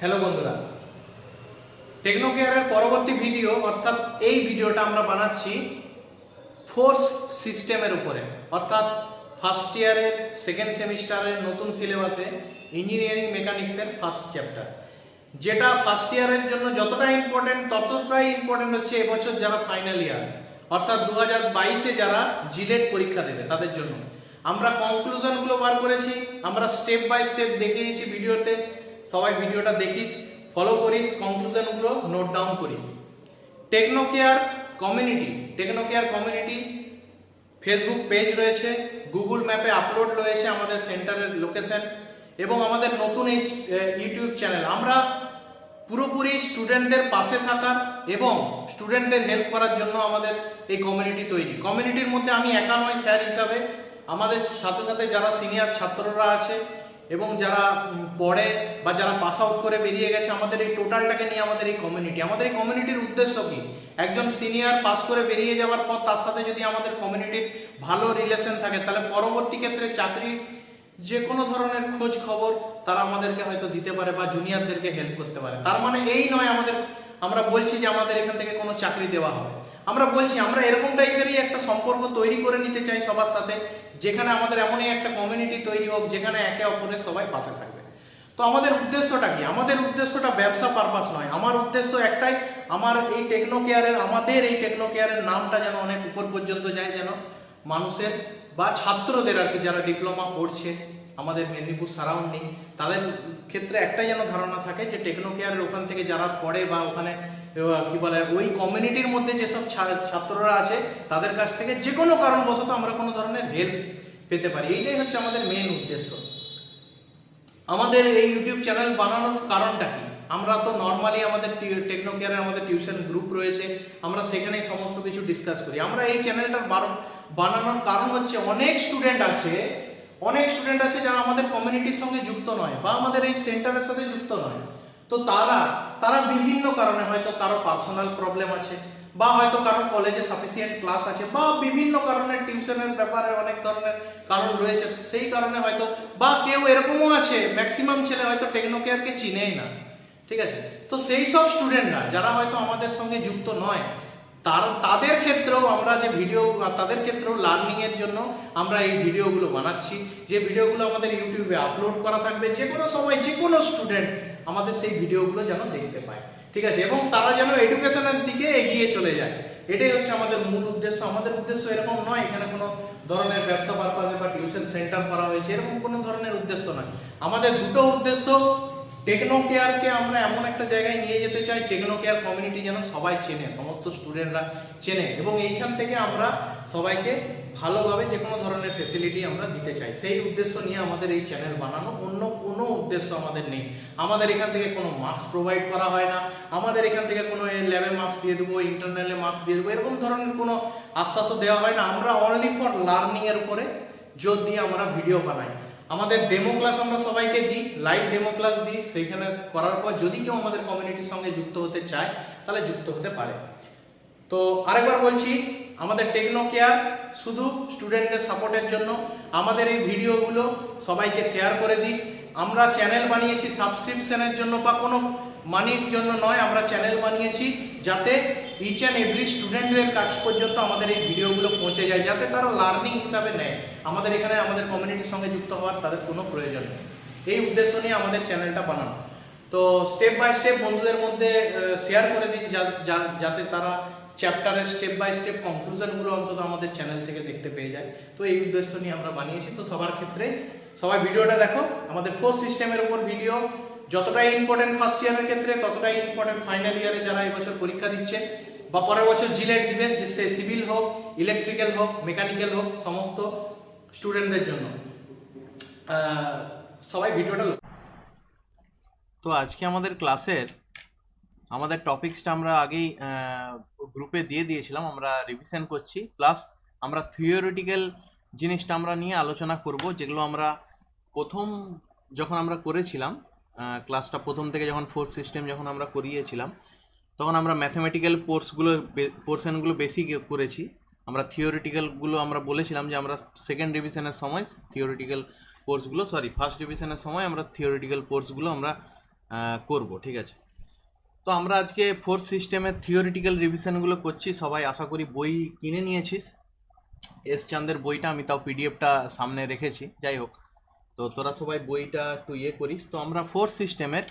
Hello বন্ধুরা, টেকনোকেয়ারের পরবর্তী video অর্থাৎ এই ভিডিওটা আমরা বানাচ্ছি ফোর্স সিস্টেমের উপরে, অর্থাৎ ফার্স্ট ইয়ারের সেকেন্ড সেমিস্টারের নতুন সিলেবাসে ইঞ্জিনিয়ারিং মেকানিক্সের ফার্স্ট চ্যাপ্টার, যেটা ফার্স্ট ইয়ারের জন্য যতটা ইম্পর্টেন্ট ততটাই ইম্পর্টেন্ট হচ্ছে এবছর যারা ফাইনাল ইয়ার অর্থাৎ 2022-এ যারা জিলেট পরীক্ষা দেবে তাদের জন্য। আমরা কনক্লুশনগুলো বার করেছি, আমরা স্টেপ বাই স্টেপ দেখিয়েছি ভিডিওতে। সবাই ভিডিওটা দেখিস, ফলো করিস, কনক্লুশনগুলো নোট ডাউন করিস। টেকনোকেয়ার কমিউনিটি ফেসবুক পেজ রয়েছে, গুগল ম্যাপে আপলোড রয়েছে আমাদের সেন্টারের লোকেশন, এবং আমাদের নতুন এই ইউটিউব চ্যানেল। আমরা পুরোপুরি স্টুডেন্টদের পাশে থাকার এবং স্টুডেন্টদের হেল্প করার জন্য আমাদের এই কমিউনিটি তৈরি। কমিউনিটির মধ্যে আমি একা নয়, স্যার হিসাবে আমাদের সাথে সাথে যারা সিনিয়র ছাত্ররা আছে এবং যারা পড়ে বা যারা পাস আউট করে বেরিয়ে গেছে, আমাদের এই টোটালটাকে নিয়ে আমাদের এই কমিউনিটি। আমাদের এই কমিউনিটির উদ্দেশ্য কি? একজন সিনিয়র পাস করে বেরিয়ে যাওয়ার পর তার সাথে যদি আমাদের কমিউনিটির ভালো রিলেশন থাকে, তাহলে পরবর্তী ক্ষেত্রে চাকরির যে কোনো ধরনের খোঁজ খবর তারা আমাদেরকে হয়তো দিতে পারে বা জুনিয়রদেরকে হেল্প করতে পারে। তার মানে এই নয় আমরা বলছি যে আমাদের এখান থেকে কোনো চাকরি দেওয়া হবে। আমরা বলছি আমরা এরকম টাইপেরই একটা সম্পর্ক তৈরি করে নিতে চাই সবার সাথে, যেখানে আমাদের এমনই একটা কমিউনিটি তৈরি হোক যেখানে একে অপরের সবাই পাশে থাকবে। তো আমাদের উদ্দেশ্যটা কি? আমাদের উদ্দেশ্যটা ব্যবসা পারপাস নয়। আমার উদ্দেশ্য একটাই, আমাদের এই টেকনোকেয়ারের নামটা যেন অনেক উপর পর্যন্ত যায়, যেন মানুষের বা ছাত্রদের আর কি যারা ডিপ্লোমা পড়ছে আমাদের মেদিনীপুর সারাউন্ডিং, তাদের ক্ষেত্রে একটাই যেন ধারণা থাকে যে টেকনোকেয়ারের ওখান থেকে যারা পড়ে বা ওখানে কি বলে ওই কমিউনিটির মধ্যে যেসব ছাত্ররা আছে তাদের কাছ থেকে যে কোনো কারণবশত আমরা কোনো ধরনের হেল্প পেতে পারি। এইটাই হচ্ছে আমাদের মেন উদ্দেশ্য। আমাদের এই ইউটিউব চ্যানেল বানানোর কারণটা কি? আমরা তো নর্মালি আমাদের টেকনোকেয়ারের আমাদের টিউশন গ্রুপ রয়েছে, আমরা সেখানেই সমস্ত কিছু ডিসকাস করি। আমরা এই চ্যানেলটার বানানোর কারণ হচ্ছে অনেক স্টুডেন্ট আছে যারা আমাদের কমিউনিটির সঙ্গে যুক্ত নয় বা আমাদের এই সেন্টারের সাথে যুক্ত নয়। তো তারা বিভিন্ন কারণে, হয়তো কারো পার্সোনাল প্রবলেম আছে, বা হয়তো কারো কলেজে সাফিসিয়েন্ট ক্লাস আছে, বা বিভিন্ন কারণে টিউশনের ব্যাপারে অনেক ধরনের কারণ রয়েছে, সেই কারণে হয়তো, বা কেউ এরকমও আছে ম্যাক্সিমাম ছেলে হয়তো টেকনোকেয়ারকে চিনেই না। ঠিক আছে, তো সেই সব স্টুডেন্টরা যারা হয়তো আমাদের সঙ্গে যুক্ত নয়, তাদের ক্ষেত্রেও আমরা যে তাদের ক্ষেত্রেও লার্নিং এর জন্য আমরা এই ভিডিওগুলো বানাচ্ছি, যে ভিডিওগুলো আমাদের ইউটিউবে আপলোড করা থাকবে। যে কোনো সময় যে কোনো স্টুডেন্ট আমাদের সেই ভিডিওগুলো যেন দেখতে পায়, ঠিক আছে, এবং তারা যেন এডুকেশনের দিকে এগিয়ে চলে যায়। এটাই হচ্ছে আমাদের মূল উদ্দেশ্য। আমাদের উদ্দেশ্য এরকম নয় এখানে কোনো ধরনের ব্যবসা পারপাসে বা টিউশন সেন্টার করা হয়েছে, এরকম কোনো ধরনের উদ্দেশ্য নয়। আমাদের দুটো উদ্দেশ্য, টেকনোকেয়ারকে আমরা এমন একটা জায়গায় নিয়ে যেতে চাই, টেকনোকেয়ার কমিউনিটি যেন সবাই চেনে, সমস্ত স্টুডেন্টরা চেনে, এবং এইখান থেকে আমরা সবাইকে ভালোভাবে যে কোনো ধরনের ফেসিলিটি আমরা দিতে চাই। সেই উদ্দেশ্য নিয়ে আমাদের এই চ্যানেল বানানো, অন্য কোনো উদ্দেশ্য আমাদের নেই। আমাদের এখান থেকে কোনো মার্কস প্রোভাইড করা হয় না, আমাদের এখান থেকে কোনো ল্যাবে মার্কস দিয়ে দেবো, ইন্টারনালে মার্কস দিয়ে দেবো, এরকম ধরনের কোনো আশ্বাসও দেওয়া হয় না। আমরা অনলি ফর লার্নিং এর উপরে জোর দিয়ে আমরা ভিডিও বানাই। আমাদের ডেমো ক্লাস আমরা সবাইকে দিই, লাইভ ডেমো ক্লাস দিই। সেইখানে করার পর যদি কেউ আমাদের কমিউনিটির সঙ্গে যুক্ত হতে চায় তাহলে যুক্ত হতে পারে। তো আরেকবার বলছি, আমাদের টেকনোকেয়ার শুধু স্টুডেন্টদের সাপোর্টের জন্য। আমাদের এই ভিডিওগুলো সবাইকে শেয়ার করে দিস। আমরা চ্যানেল বানিয়েছি সাবস্ক্রিপশনের জন্য বা কোনো মানির জন্য নয়, আমরা চ্যানেল বানিয়েছি যাতে ইচ অ্যান্ড এভরি স্টুডেন্টের কাছ পর্যন্ত আমাদের এই ভিডিওগুলো পৌঁছে যায়, যাতে তারা লার্নিং হিসাবে নেয়। আমাদের এখানে আমাদের কমিউনিটির সঙ্গে যুক্ত হওয়ার তাদের কোনো প্রয়োজন নেই। এই উদ্দেশ্য নিয়ে আমাদের চ্যানেলটা বানানো। তো স্টেপ বাই স্টেপ বন্ধুদের মধ্যে শেয়ার করে দিচ্ছি, যাতে তারা চ্যাপ্টারের স্টেপ বাই স্টেপ কনক্লুশনগুলো অন্তত আমাদের চ্যানেল থেকে দেখতে পেয়ে যায়। তো এই উদ্দেশ্য নিয়ে আমরা বানিয়েছি। তো সবার ক্ষেত্রে সবাই ভিডিওটা দেখো। আমাদের ফোর্স সিস্টেমের উপর ভিডিও যতটাই ইম্পর্টেন্ট ফার্স্ট ইয়ারের ক্ষেত্রে, ততটাই ইম্পর্টেন্ট ফাইনাল ইয়ারে যারা এবছর পরীক্ষা দিচ্ছে বা পরের বছর জিলেট দিবে, যে সে সিভিল হোক, ইলেকট্রিক্যাল হোক, মেকানিক্যাল হোক, সমস্ত স্টুডেন্টদের জন্য। সবাই ভিডিওটা। তো আজকে আমাদের ক্লাসের আমাদের টপিকসটা আমরা আগেই গ্রুপে দিয়ে দিয়েছিলাম, আমরা রিভিশন করছি, প্লাস আমরা থিওরিটিক্যাল জিনিসটা আমরা নিয়ে আলোচনা করব, যেগুলো আমরা যখন আমরা করেছিলাম ক্লাসটা, প্রথম থেকে যখন ফোর্থ সিস্টেম যখন আমরা করিয়েছিলাম, তখন আমরা ম্যাথমেটিক্যাল পোর্শনগুলো বেশি করেছি। আমরা থিওরিটিক্যালগুলো আমরা বলেছিলাম যে আমরা সেকেন্ড ডিভিশনের সময় ফার্স্ট ডিভিশনের সময় আমরা থিওরিটিক্যাল কোর্সগুলো আমরা করব, ঠিক আছে। তো আমরা আজকে ফোর্থ সিস্টেমের থিওরিটিক্যাল রিভিশনগুলো করছি। সবাই আশা করি বই কিনে নিয়েছিস। এস চাঁদের বইটা আমি তাও পিডিএফটা সামনে রেখেছি, যাই হোক। তো তোরা সবাই বইটা একটু করিস। তো আমরা ফোর্থ সিস্টেমের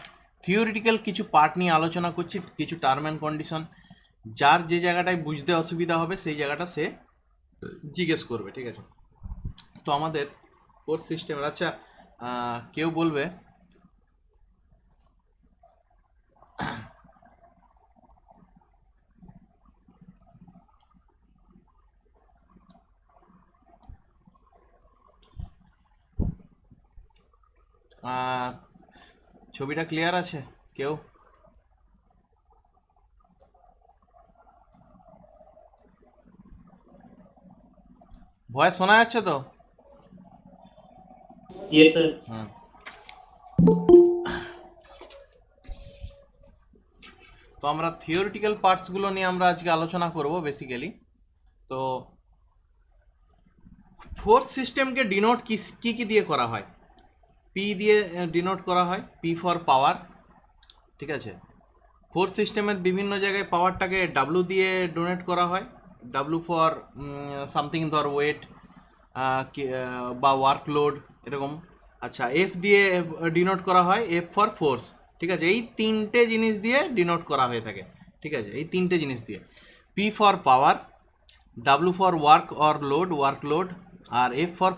থিওরিটিক্যাল কিছু পার্ট নিয়ে আলোচনা করছি, কিছু টার্ম অ্যান্ড কন্ডিশন। যার যে জায়গাটায় বুঝতে অসুবিধা হবে সেই জায়গাটা সে জিজ্ঞেস করবে, ঠিক আছে। তো আমাদের ফোর্থ সিস্টেমের, আচ্ছা কেউ বলবে ছবিটা ক্লিয়ার আছে? কেউ ভয়েস শোনা যাচ্ছে তো? Yes, sir. হুম। তো আমরা থিওরিটিক্যাল পার্টসগুলো নিয়ে আমরা আজকে আলোচনা করব বেসিক্যালি। তো ফোর্থ সিস্টেমকে ডিনোট কি কি দিয়ে করা হয়? পি দিয়ে ডিনোট করা হয়, পি ফর পাওয়ার, ঠিক আছে। ফোর্থ সিস্টেমের বিভিন্ন জায়গায় পাওয়ারটাকে ডাব্লু দিয়ে ডোনেট করা হয়। ডাব্লু ফর সামথিং, ধর ওয়েট বা ওয়ার্কলোড এরকম। আচ্ছা, এফ দিয়ে ডিনোট করা হয়, এফ ফর ফোর্স, ঠিক আছে। এই তিনটে জিনিস দিয়ে ডিনোট করা হয়ে থাকে, ঠিক আছে, এই তিনটে জিনিস দিয়ে। P for power, W for work or load, workload, আর এফ ফর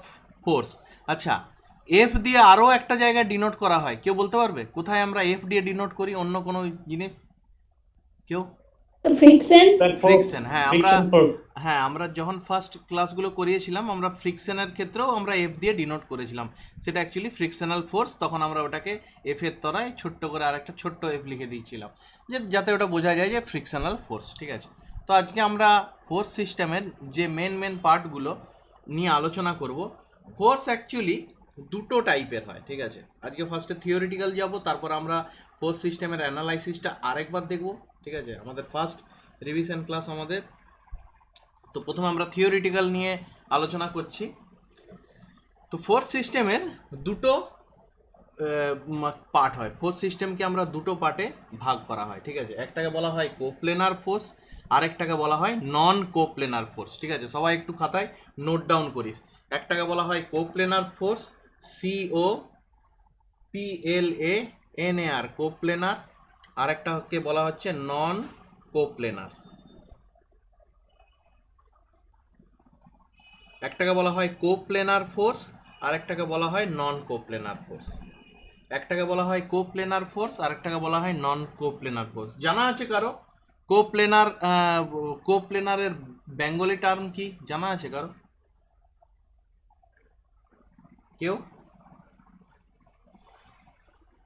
ফোর্স। আচ্ছা, এফ দিয়ে আরও একটা জায়গায় ডিনোট করা হয়, কেউ বলতে পারবে কোথায় আমরা এফ দিয়ে ডিনোট করি? অন্য কোনো জিনিস কেউ? ফ্রিকশন। Friction, Friction force. আমরা যখন ফার্স্ট ক্লাসগুলো করিয়েছিলাম আমরা ফ্রিকশনের ক্ষেত্রেও আমরা এফ দিয়ে ডিনোট করেছিলাম। সেটা অ্যাকচুয়ালি ফ্রিকশনাল ফোর্স, তখন আমরা ওটাকে এফ এর তলায় ছোট্ট করে আরেকটা ছোট্ট এফ লিখে দিয়েছিলাম, যাতে ওটা বোঝা যায় যে ফ্রিকশনাল ফোর্স, ঠিক আছে। তো আজকে আমরা ফোর্স সিস্টেমের যে মেন পার্টগুলো নিয়ে আলোচনা করব। ফোর্স অ্যাকচুয়ালি দুটো টাইপের হয়, ঠিক আছে। আজকে ফার্স্টে থিওরিটিক্যাল যাব, তারপর আমরা ফোর্স সিস্টেমের অ্যানালাইসিসটা আরেকবার দেখব, ঠিক আছে। আমাদের ফার্স্ট রিভিশন ক্লাস আমাদের। তো প্রথমে আমরা থিওরিটিক্যাল নিয়ে আলোচনা করছি। তো ফোর্স সিস্টেমের দুটো পার্ট হয়। ফোর্স সিস্টেমকে আমরা দুটো পার্টে ভাগ করা হয়, ঠিক আছে। একটাকে বলা হয় কোপ্লেনার ফোর্স, আরেকটাকে বলা হয় নন কোপ্লেনার ফোর্স, ঠিক আছে। সবাই একটু খাতায় নোট ডাউন করিস। একটাকে বলা হয় কোপ্লেনার ফোর্স, COPLANAR, কোপ্লেনার। আরেকটাকে বলা হচ্ছে নন কোপ্লেনার। একটাকে বলা হয় কোপ্লেনার ফোর্স, আরেকটাকে বলা হয় নন কোপ্লেনার ফোর্স। একটাকে বলা হয় কোপ্লেনার ফোর্স, আরেকটাকে বলা হয় নন কোপ্লেনার ফোর্স। জানা আছে কারো কোপ্লেনারের বেঙ্গলি টার্ম কি জানা আছে কারো? কেউ?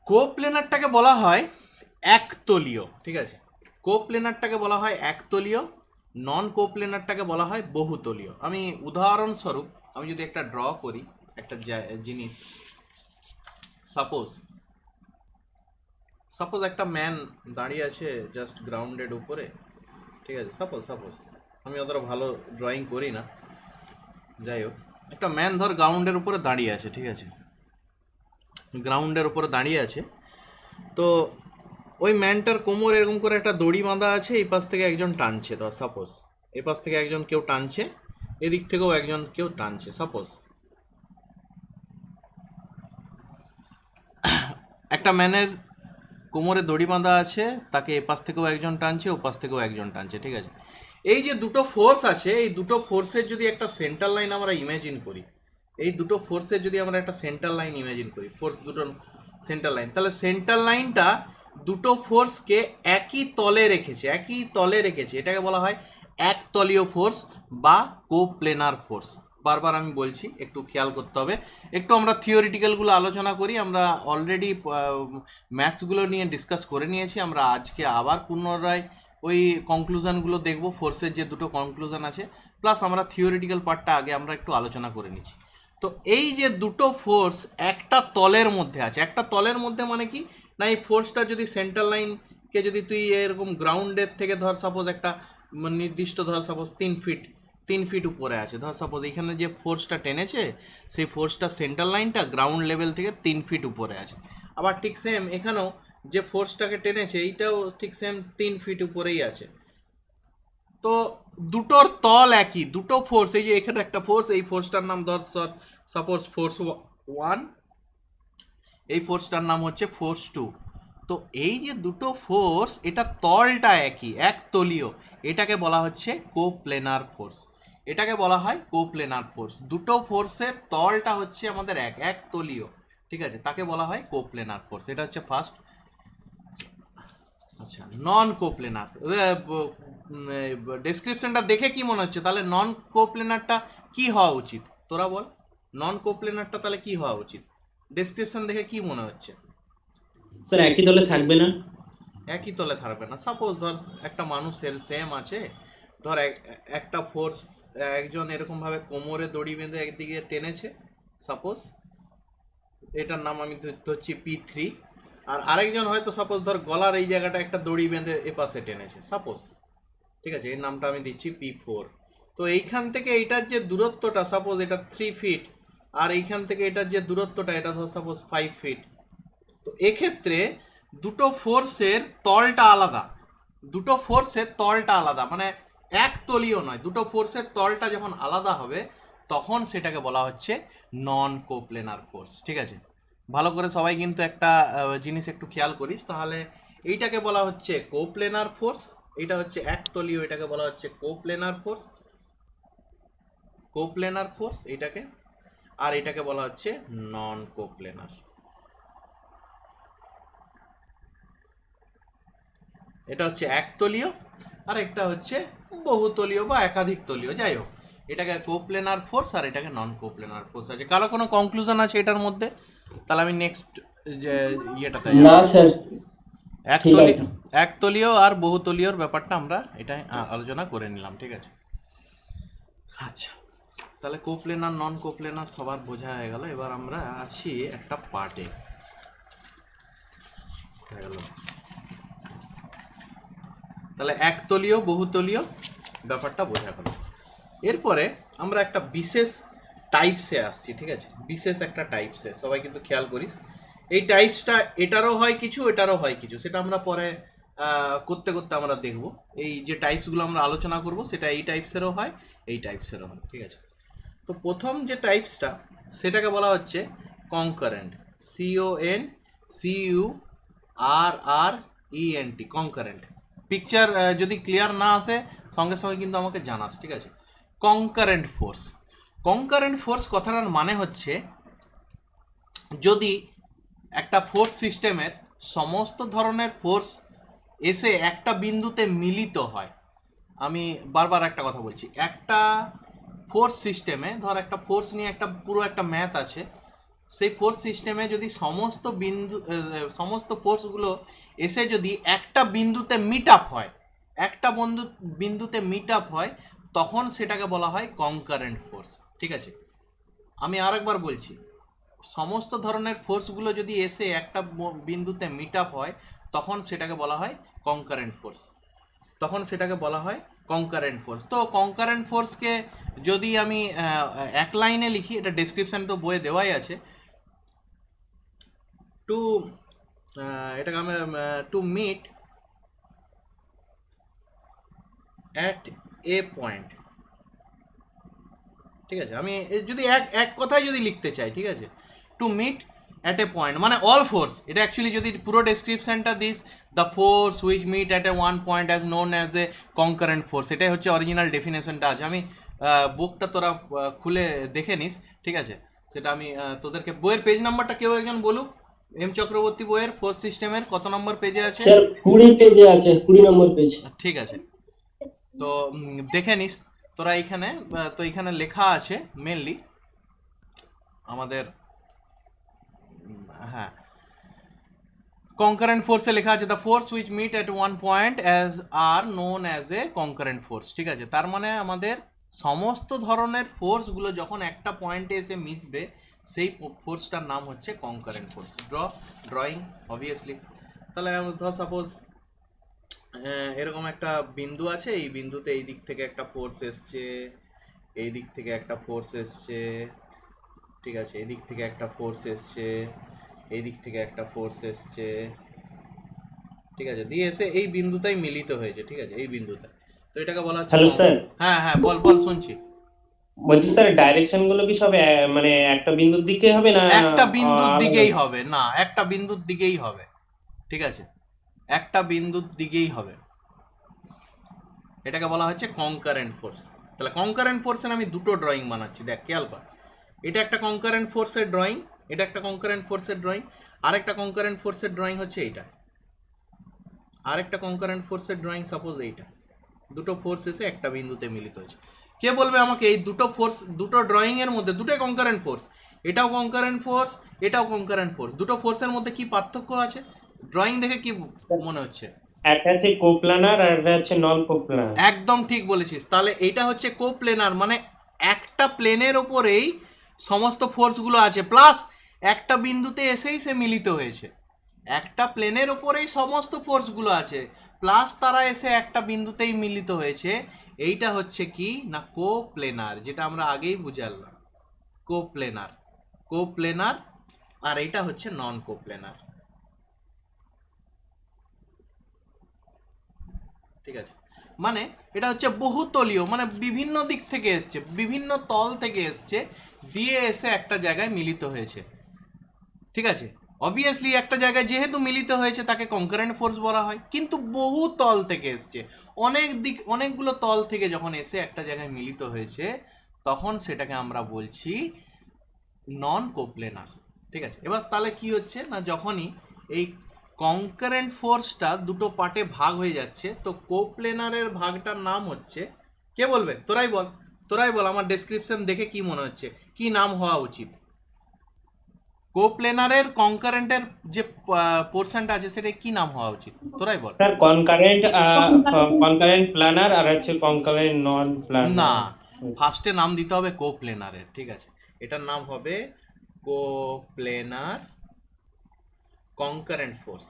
কোপ্লেনারটাকে বলা হয় একতলীয়, ঠিক আছে। কোপ্লেনারটাকে বলা হয় একতলীয়, নন কোপ্লেনারটাকে বলা হয় বহুতলীয়। আমি উদাহরণস্বরূপ আমি যদি একটা ড্র করি একটা জিনিস, সাপোজ একটা ম্যান দাঁড়িয়ে আছে জাস্ট গ্রাউন্ডেড উপরে, ঠিক আছে। সাপোজ আমি অতটা ভালো ড্রয়িং করি না, যাই হোক। একটা ম্যান ধর গ্রাউন্ডের উপরে দাঁড়িয়ে আছে, ঠিক আছে, গ্রাউন্ডের উপরে দাঁড়িয়ে আছে। তো ওই ম্যানটার কোমর এরকম করে একটা দড়ি বাঁধা আছে, এই পাশ থেকে একজন টানছে, ধর সাপোজ এই পাশ থেকে একজন কেউ টানছে, এদিক থেকেও একজন কেউ টানছে। সাপোজ একটা ম্যানের কোমরে দড়ি বাঁধা আছে, তাকে এ পাশ থেকেও একজন টানছে, ও পাশ থেকেও একজন টানছে, ঠিক আছে। এই যে দুটো ফোর্স আছে, এই দুটো ফোর্সের যদি একটা সেন্টার লাইন আমরা ইমাজিন করি, এই দুটো ফোর্সের যদি আমরা একটা সেন্টার লাইন ইমাজিন করি, ফোর্স দুটো সেন্টার লাইন, তাহলে সেন্টার লাইনটা দুটো ফোর্সকে একই তলে রেখেছে, এটাকে বলা হয় একতলীয় ফোর্স বা কোপ্লেনার ফোর্স। বারবার আমি বলছি, একটু খেয়াল করতে হবে। একটু আমরা থিওরিটিক্যালগুলো আলোচনা করি। আমরা অলরেডি ম্যাথসগুলো নিয়ে ডিসকাস করে নিয়েছি। আমরা আজকে আবার পুনরায় ওই কনক্লুশনগুলো দেখব, ফোর্সের যে দুটো কনক্লুশন আছে, প্লাস আমরা থিওরিটিক্যাল পার্টটা আগে আমরা একটু আলোচনা করে নিচ্ছি। তো এই যে দুটো ফোর্স একটা তলের মধ্যে আছে, একটা তলের মধ্যে মানে কি না, এই ফোর্সটা যদি সেন্টার লাইনকে যদি তুই এরকম গ্রাউন্ডের থেকে ধর সাপোজ একটা নির্দিষ্ট ধর সাপোজ 3 ফিট উপরে আছে, ধর সাপোজ এখানে যে ফোর্সটা টেনেছে সেই ফোর্সটা সেন্টার লাইনটা গ্রাউন্ড লেভেল থেকে 3 ফিট উপরে আছে। আবার ঠিক সেম এখানেও যে ফোর্সটাকে টেনেছে এইটাও ঠিক সেম 3 ফিট উপরেই আছে। তো দুটোর তল একই, দুটো ফোর্স, এই যে এখানে একটা ফোর্স, এই ফোর্সটার নাম ধর সাপোজ ফোর্স 1, এই ফোর্সটার নাম হচ্ছে ফোর্স 2। তো এই যে দুটো ফোর্স, এটা তলটা একই, এক তলীয়, এটাকে বলা হচ্ছে কোপ্লেনার ফোর্স। এটাকে বলা হয় কোপ্লেনার ফোর্স। দুটো ফোর্সের তলটা হচ্ছে আমাদের এক তলীয়, ঠিক আছে, তাকে বলা হয় কোপ্লেনার ফোর্স। এটা হচ্ছে ফার্স্ট। আচ্ছা, নন কোপ্লেনার, ডেসক্রিপশনটা দেখে কি মনে হচ্ছে তাহলে নন কোপ্লেনারটা কি হওয়া উচিত? তোরা বল, নন কোপ্লেনারটা তাহলে কি হওয়া উচিত? ডেসক্রিপশন দেখে কি মনে হচ্ছে? স্যার একই তলে থাকবে না। একই তলে থাকবে না। সাপোজ ধর একটা মানুষের সেম আছে, ধর একটা ফোর্স, একজন এরকম ভাবে কোমরে দড়ি বেঁধে একদিকে টেনেছে, সাপোজ এটার নাম আমি ধরছি P3, আর আরেকজন হয়তো সাপোজ ধর গলার এই জায়গাটা একটা দড়ি বেঁধে এপাশে টেনেছে সাপোজ, ঠিক আছে, এর নামটা আমি দিচ্ছি P4। তো এইখান থেকে এইটার যে দূরত্বটা, সাপোজ এটা 3 ফিট, আর এইখান থেকে এটার যে দূরত্বটা, এটা ধর সাপোজ 5 ফিট। তো এক্ষেত্রে দুটো ফোর্সের তলটা আলাদা, দুটো ফোর্সের তলটা আলাদা, মানে এক তলীয় নয়, দুটো ফোর্সের তলটা যখন আলাদা হবে তখন সেটাকে বলা হচ্ছে নন কোপ্লেনার ফোর্স। ঠিক আছে, ভালো করে সবাই কিন্তু একটা জিনিস একটু খেয়াল করিস, তাহলে এইটাকে বলা হচ্ছে কোপ্লেনার ফোর্স, এটা হচ্ছে একতলীয়, এটাকে বলা হচ্ছে কোপ্লেনার ফোর্স, কোপ্লেনার ফোর্স এটাকে, আর এটাকে বলা হচ্ছে নন কোপ্লেনার। এটা হচ্ছে একতলীয়, আর একটা হচ্ছে বহুতলীয় বা একাধিক তলীয়, যাই হোক, এটাকে কোপ্লেনার ফোর্স আর এটাকে নন কোপ্লেনার ফোর্স আছে। কারো কোনো কনক্লুশন আছে এটার মধ্যে? তাহলে আমি নেক্সট যে ইয়েটাতে যাব। না স্যার, ঠিক একতলীয়, আছে। একতলীয় আর বহুতলীয়র ব্যাপারটা আমরা এটা আলোচনা করে নিলাম, ঠিক আছে। আচ্ছা, তাহলে কোপ্লেনার নন কোপ্লেনার সবার বোঝা হয়ে গেল। এবার আমরা আছি একটা পার্টে, হয়ে গেল। তাহলে একতলীয় বহুতলীয় ব্যাপারটা বোঝা গেল। এরপরে আমরা একটা বিশেষ টাইপসে আসছি, ঠিক আছে, বিশেষ একটা টাইপসে, সবাই কিন্তু খেয়াল করিস। এই টাইপসটা এটারও হয় কিছু, এটারও হয় কিছু, সেটা আমরা পরে করতে করতে আমরা দেখব। এই যে টাইপসগুলো আমরা আলোচনা করব সেটা এই টাইপসেরও হয়, এই টাইপসেরও হয়, ঠিক আছে। তো প্রথম যে টাইপসটা সেটাকে বলা হচ্ছে কনকারেন্ট, CONCURRENT, কনকারেন্ট। পিকচার যদি ক্লিয়ার না আসে সঙ্গে সঙ্গে কিন্তু আমাকে জানাস, ঠিক আছে। কনকারেন্ট ফোর্স, কনকারেন্ট ফোর্স কথাটার মানে হচ্ছে যদি একটা ফোর্স সিস্টেমের সমস্ত ধরনের ফোর্স এসে একটা বিন্দুতে মিলিত হয়। আমি বারবার একটা কথা বলছি, একটা ফোর্স সিস্টেমে ধর একটা ফোর্স নিয়ে একটা পুরো একটা ম্যাথ আছে, সেই ফোর্স সিস্টেমে যদি সমস্ত সমস্ত ফোর্সগুলো এসে যদি একটা বিন্দুতে মিট আপ হয়, একটা বিন্দুতে মিট আপ হয়, তখন সেটাকে বলা হয় কনকারেন্ট ফোর্স, ঠিক আছে। আমি আরেকবার বলছি, সমস্ত ধরনের ফোর্সগুলো যদি এসে একটা বিন্দুতে মিট আপ হয় তখন সেটাকে বলা হয় কনকারেন্ট ফোর্স, তখন সেটাকে বলা হয় কনকারেন্ট ফোর্স। তো কনকারেন্ট ফোর্সকে যদি আমি এক লাইনে লিখি, এটা ডেসক্রিপশন তো বইয়ে দেওয়াই আছে, টু এটাকে আমরা to meet at a point, ঠিক আছে। আমি যদি এক এক কথায় যদি লিখতে চাই, ঠিক আছে, to meet at a point মানে অল ফোর্স। এটা অ্যাকচুয়ালি যদি পুরো ডেসক্রিপশনটা this, the force which meet at a one point as known as a concurrent force, এটাই হচ্ছে অরিজিনাল ডেফিনেশনটা আছে। আমি বুকটা তোরা খুলে দেখে নিস, ঠিক আছে। সেটা আমি তোদেরকে, বইয়ের পেজ নাম্বারটা কেউ একজন বলুক, এম চক্রবর্তী বইয়ের ফোর্স সিস্টেমের কত নম্বর পেজে আছে? স্যার 20 পেজে আছে, 20 নম্বর পেজ। ঠিক আছে, তো দেখে নিস তোরা। এইখানে তো এইখানে লেখা আছে মেনলি আমাদের, হ্যাঁ, কনকারেন্ট ফোর্সে লেখা আছে the force which meet at one point as are known as a concurrent force, ঠিক আছে। তার মানে আমাদের সমস্ত ধরনের ফোর্সগুলো যখন একটা পয়েন্টে এসে মিশবে সেই ফোর্সটার নাম হচ্ছে কনকারেন্ট ফোর্স। ড্রয়িং অবভিয়াসলি, তাহলে ধর সাপোজ এরকম একটা বিন্দু আছে, এই বিন্দুতে এই দিক থেকে একটা ফোর্স এসছে, এই দিক থেকে একটা ফোর্স এসছে, ঠিক আছে, এদিক থেকে একটা ফোর্স এসছে, এই দিক থেকে একটা ফোর্স এসছে, ঠিক আছে, দিয়ে এসে এই বিন্দুটাই মিলিত হয়েছে, ঠিক আছে, এই বিন্দুটা। তো এটাকে বলা হচ্ছে হ্যালো স্যার, হ্যাঁ হ্যাঁ, বল বল, শুনছি। বলছি স্যার ডাইরেকশন গুলো কি সব মানে একটা বিন্দুর দিকে হবে না একটা বিন্দুর আলাদা দিকেই আলাদা? হবে, না একটা বিন্দুর দিকেই হবে, ঠিক আছে, একটা বিন্দুর দিকেই হবে। এটাকে বলা হচ্ছে কনকারেন্ট ফোর্স। তাহলে কনকারেন্ট ফোর্সের আমি দুটো ড্রয়িং বানাচ্ছি, দেখ খেয়াল কর। এটা একটা কনকারেন্ট ফোর্সের ড্রয়িং, এটা একটা কনকারেন্ট ফোর্সের ড্রয়িং, আরেকটা কনকারেন্ট ফোর্সের ড্রয়িং হচ্ছে এইটা, আরেকটা কনকারেন্ট ফোর্সের ড্রয়িং সাপোজ এইটা। দুটো ফোর্স এসে একটা বিন্দুতে মিলিত হয়েছে। কে বলবে আমাকে এই দুটো ফোর্স, দুটো ড্রয়িং এর মধ্যে দুটোই কনকারেন্ট ফোর্স, এটাও কনকারেন্ট ফোর্স, এটাও কনকারেন্ট ফোর্স, দুটো ফোর্সের মধ্যে কি পার্থক্য আছে? ড্রয়িং দেখে কি স্যার, মনে হচ্ছে? একটা হচ্ছে কোপ্লানার আর একটা হচ্ছে নন কোপ্লানার। একদম ঠিক বলেছিস। তাহলে এটা হচ্ছে কোপ্লেনার, মানে একটা প্লেনের ওপরেই সমস্ত ফোর্সগুলো আছে, প্লাস একটা বিন্দুতে এসেই সে মিলিত হয়েছে। একটা প্লেনের ওপরেই সমস্ত ফোর্সগুলো আছে, প্লাস তারা এসে একটা বিন্দুতেই মিলিত হয়েছে। এইটা হচ্ছে কি না কোপ্লেনার, যেটা আমরা আগেই বুঝালাম, কোপ্লেনার, কোপ্লেনার। আর এইটা হচ্ছে নন কোপ্লেনার, ঠিক আছে। মানে এটা হচ্ছে বহুতলীয়, মানে বিভিন্ন দিক থেকে এসছে, বিভিন্ন তল থেকে এসছে, দিয়ে এসে একটা জায়গায় মিলিত হয়েছে, ঠিক আছে। অবভিয়াসলি একটা জায়গায় যেহেতু মিলিত হয়েছে তাকে কনকারেন্ট ফোর্স বলা হয়, কিন্তু বহু তল থেকে এসছে, অনেক দিক, অনেকগুলো তল থেকে যখন এসে একটা জায়গায় মিলিত হয়েছে, তখন সেটাকে আমরা বলছি নন কোপ্লেনার, ঠিক আছে। এবার তাহলে কি হচ্ছে না, যখনই এই কনকারেন্ট ফোর্সটা দুটো পার্টে ভাগ হয়ে যাচ্ছে, তো কোপ্লেনারের ভাগটার নাম হচ্ছে, কে বলবে? তোরাই বল, তোরাই বল, আমার ডেসক্রিপশন দেখে কি মনে হচ্ছে, কি নাম হওয়া উচিত? কোপ্লেনারের কনকারেন্টের যে পোর্শনটা আছে সেটা কি নাম হওয়া উচিত, তোরাই বল। স্যার কনকারেন্ট, কনকারেন্ট প্লানার আর হচ্ছে কনকারেন্ট নন না, প্লানার। ফার্স্টে নাম দিতে হবে কোপ্লেনারের, ঠিক আছে। এটার নাম হবে কোপ্লেনার কনকারেন্ট ফোর্স,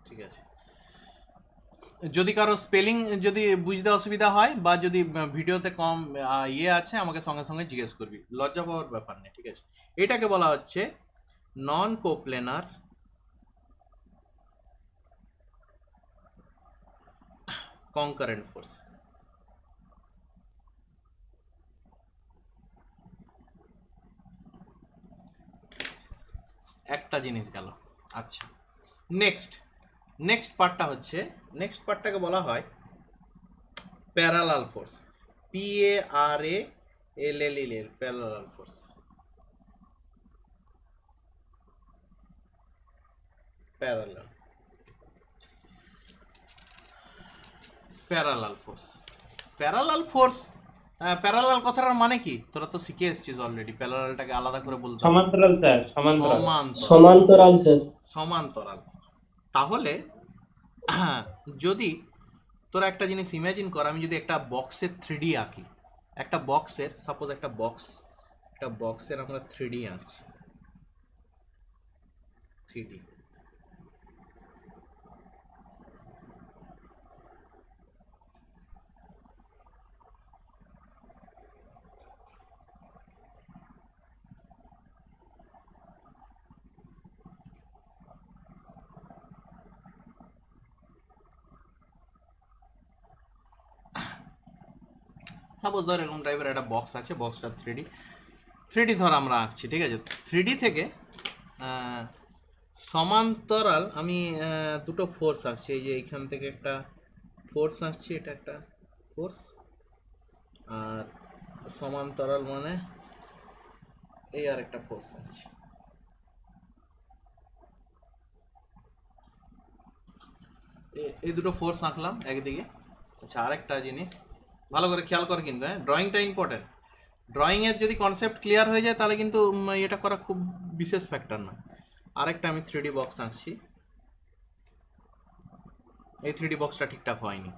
ঠিক আছে। যদি কারো স্পেলিং যদি বুঝতে অসুবিধা হয়, বা যদি ভিডিওতে কম ইয়ে আছে, আমাকে সঙ্গে সঙ্গে জিজ্ঞেস করবি, লজ্জা পাওয়ার ব্যাপার নেই, ঠিক আছে। এটাকে বলা হচ্ছে নন কোপ্লেনার কনকারেন্ট ফোর্স। একটা জিনিস গেল। আচ্ছা, নেক্সট, নেক্সট পার্টটা হচ্ছে, নেক্সট পার্টটাকে বলা হয় প্যারালাল ফোর্স, PARALLEL এর parallel force, parallel, parallel force, parallel force. Parallel কথাটার মানে কি তোরা তো শিখে এসেছিস অলরেডি, প্যারালালটাকে আলাদা করে বলতে হবে না। সমান্তরাল স্যার, সমান্তরাল। সমান্তরাল, সমান্তরাল স্যার। সমান্তরাল। তাহলে যদি তোরা একটা জিনিস ইমাজিন কর, আমি যদি একটা বক্সের 3D আঁকি, একটা বক্সের, সাপোজ একটা বক্স, একটা বক্সের আমরা 3D আঁকছি, 3D। সাপোজ ধর এরকম টাইপের একটা বক্স আছে, বক্সটা 3D, 3D ধর আমরা আঁকছি, ঠিক আছে। 3D থেকে সমান্তরাল আমি দুটো ফোর্স আঁকছি, এই যে এইখান থেকে একটা ফোর্স আঁকছি, এটা একটা ফোর্স, আর সমান্তরাল মানে এই আর একটা ফোর্স আঁকছি। এই দুটো ফোর্স আঁকলাম একদিকে। আচ্ছা, আরেকটা জিনিস ভালো করে খেয়াল কর কিন্তু, হ্যাঁ, ড্রয়িংটা ইম্পর্টেন্ট। ড্রয়িং এর যদি কনসেপ্ট ক্লিয়ার হয়ে যায় তাহলে কিন্তু এটা করা খুব বিশেষ ফ্যাক্টর না। আরেকটা আমি 3D বক্স আঁকছি, এই 3D বক্সটা ঠিকঠাক হয়নি।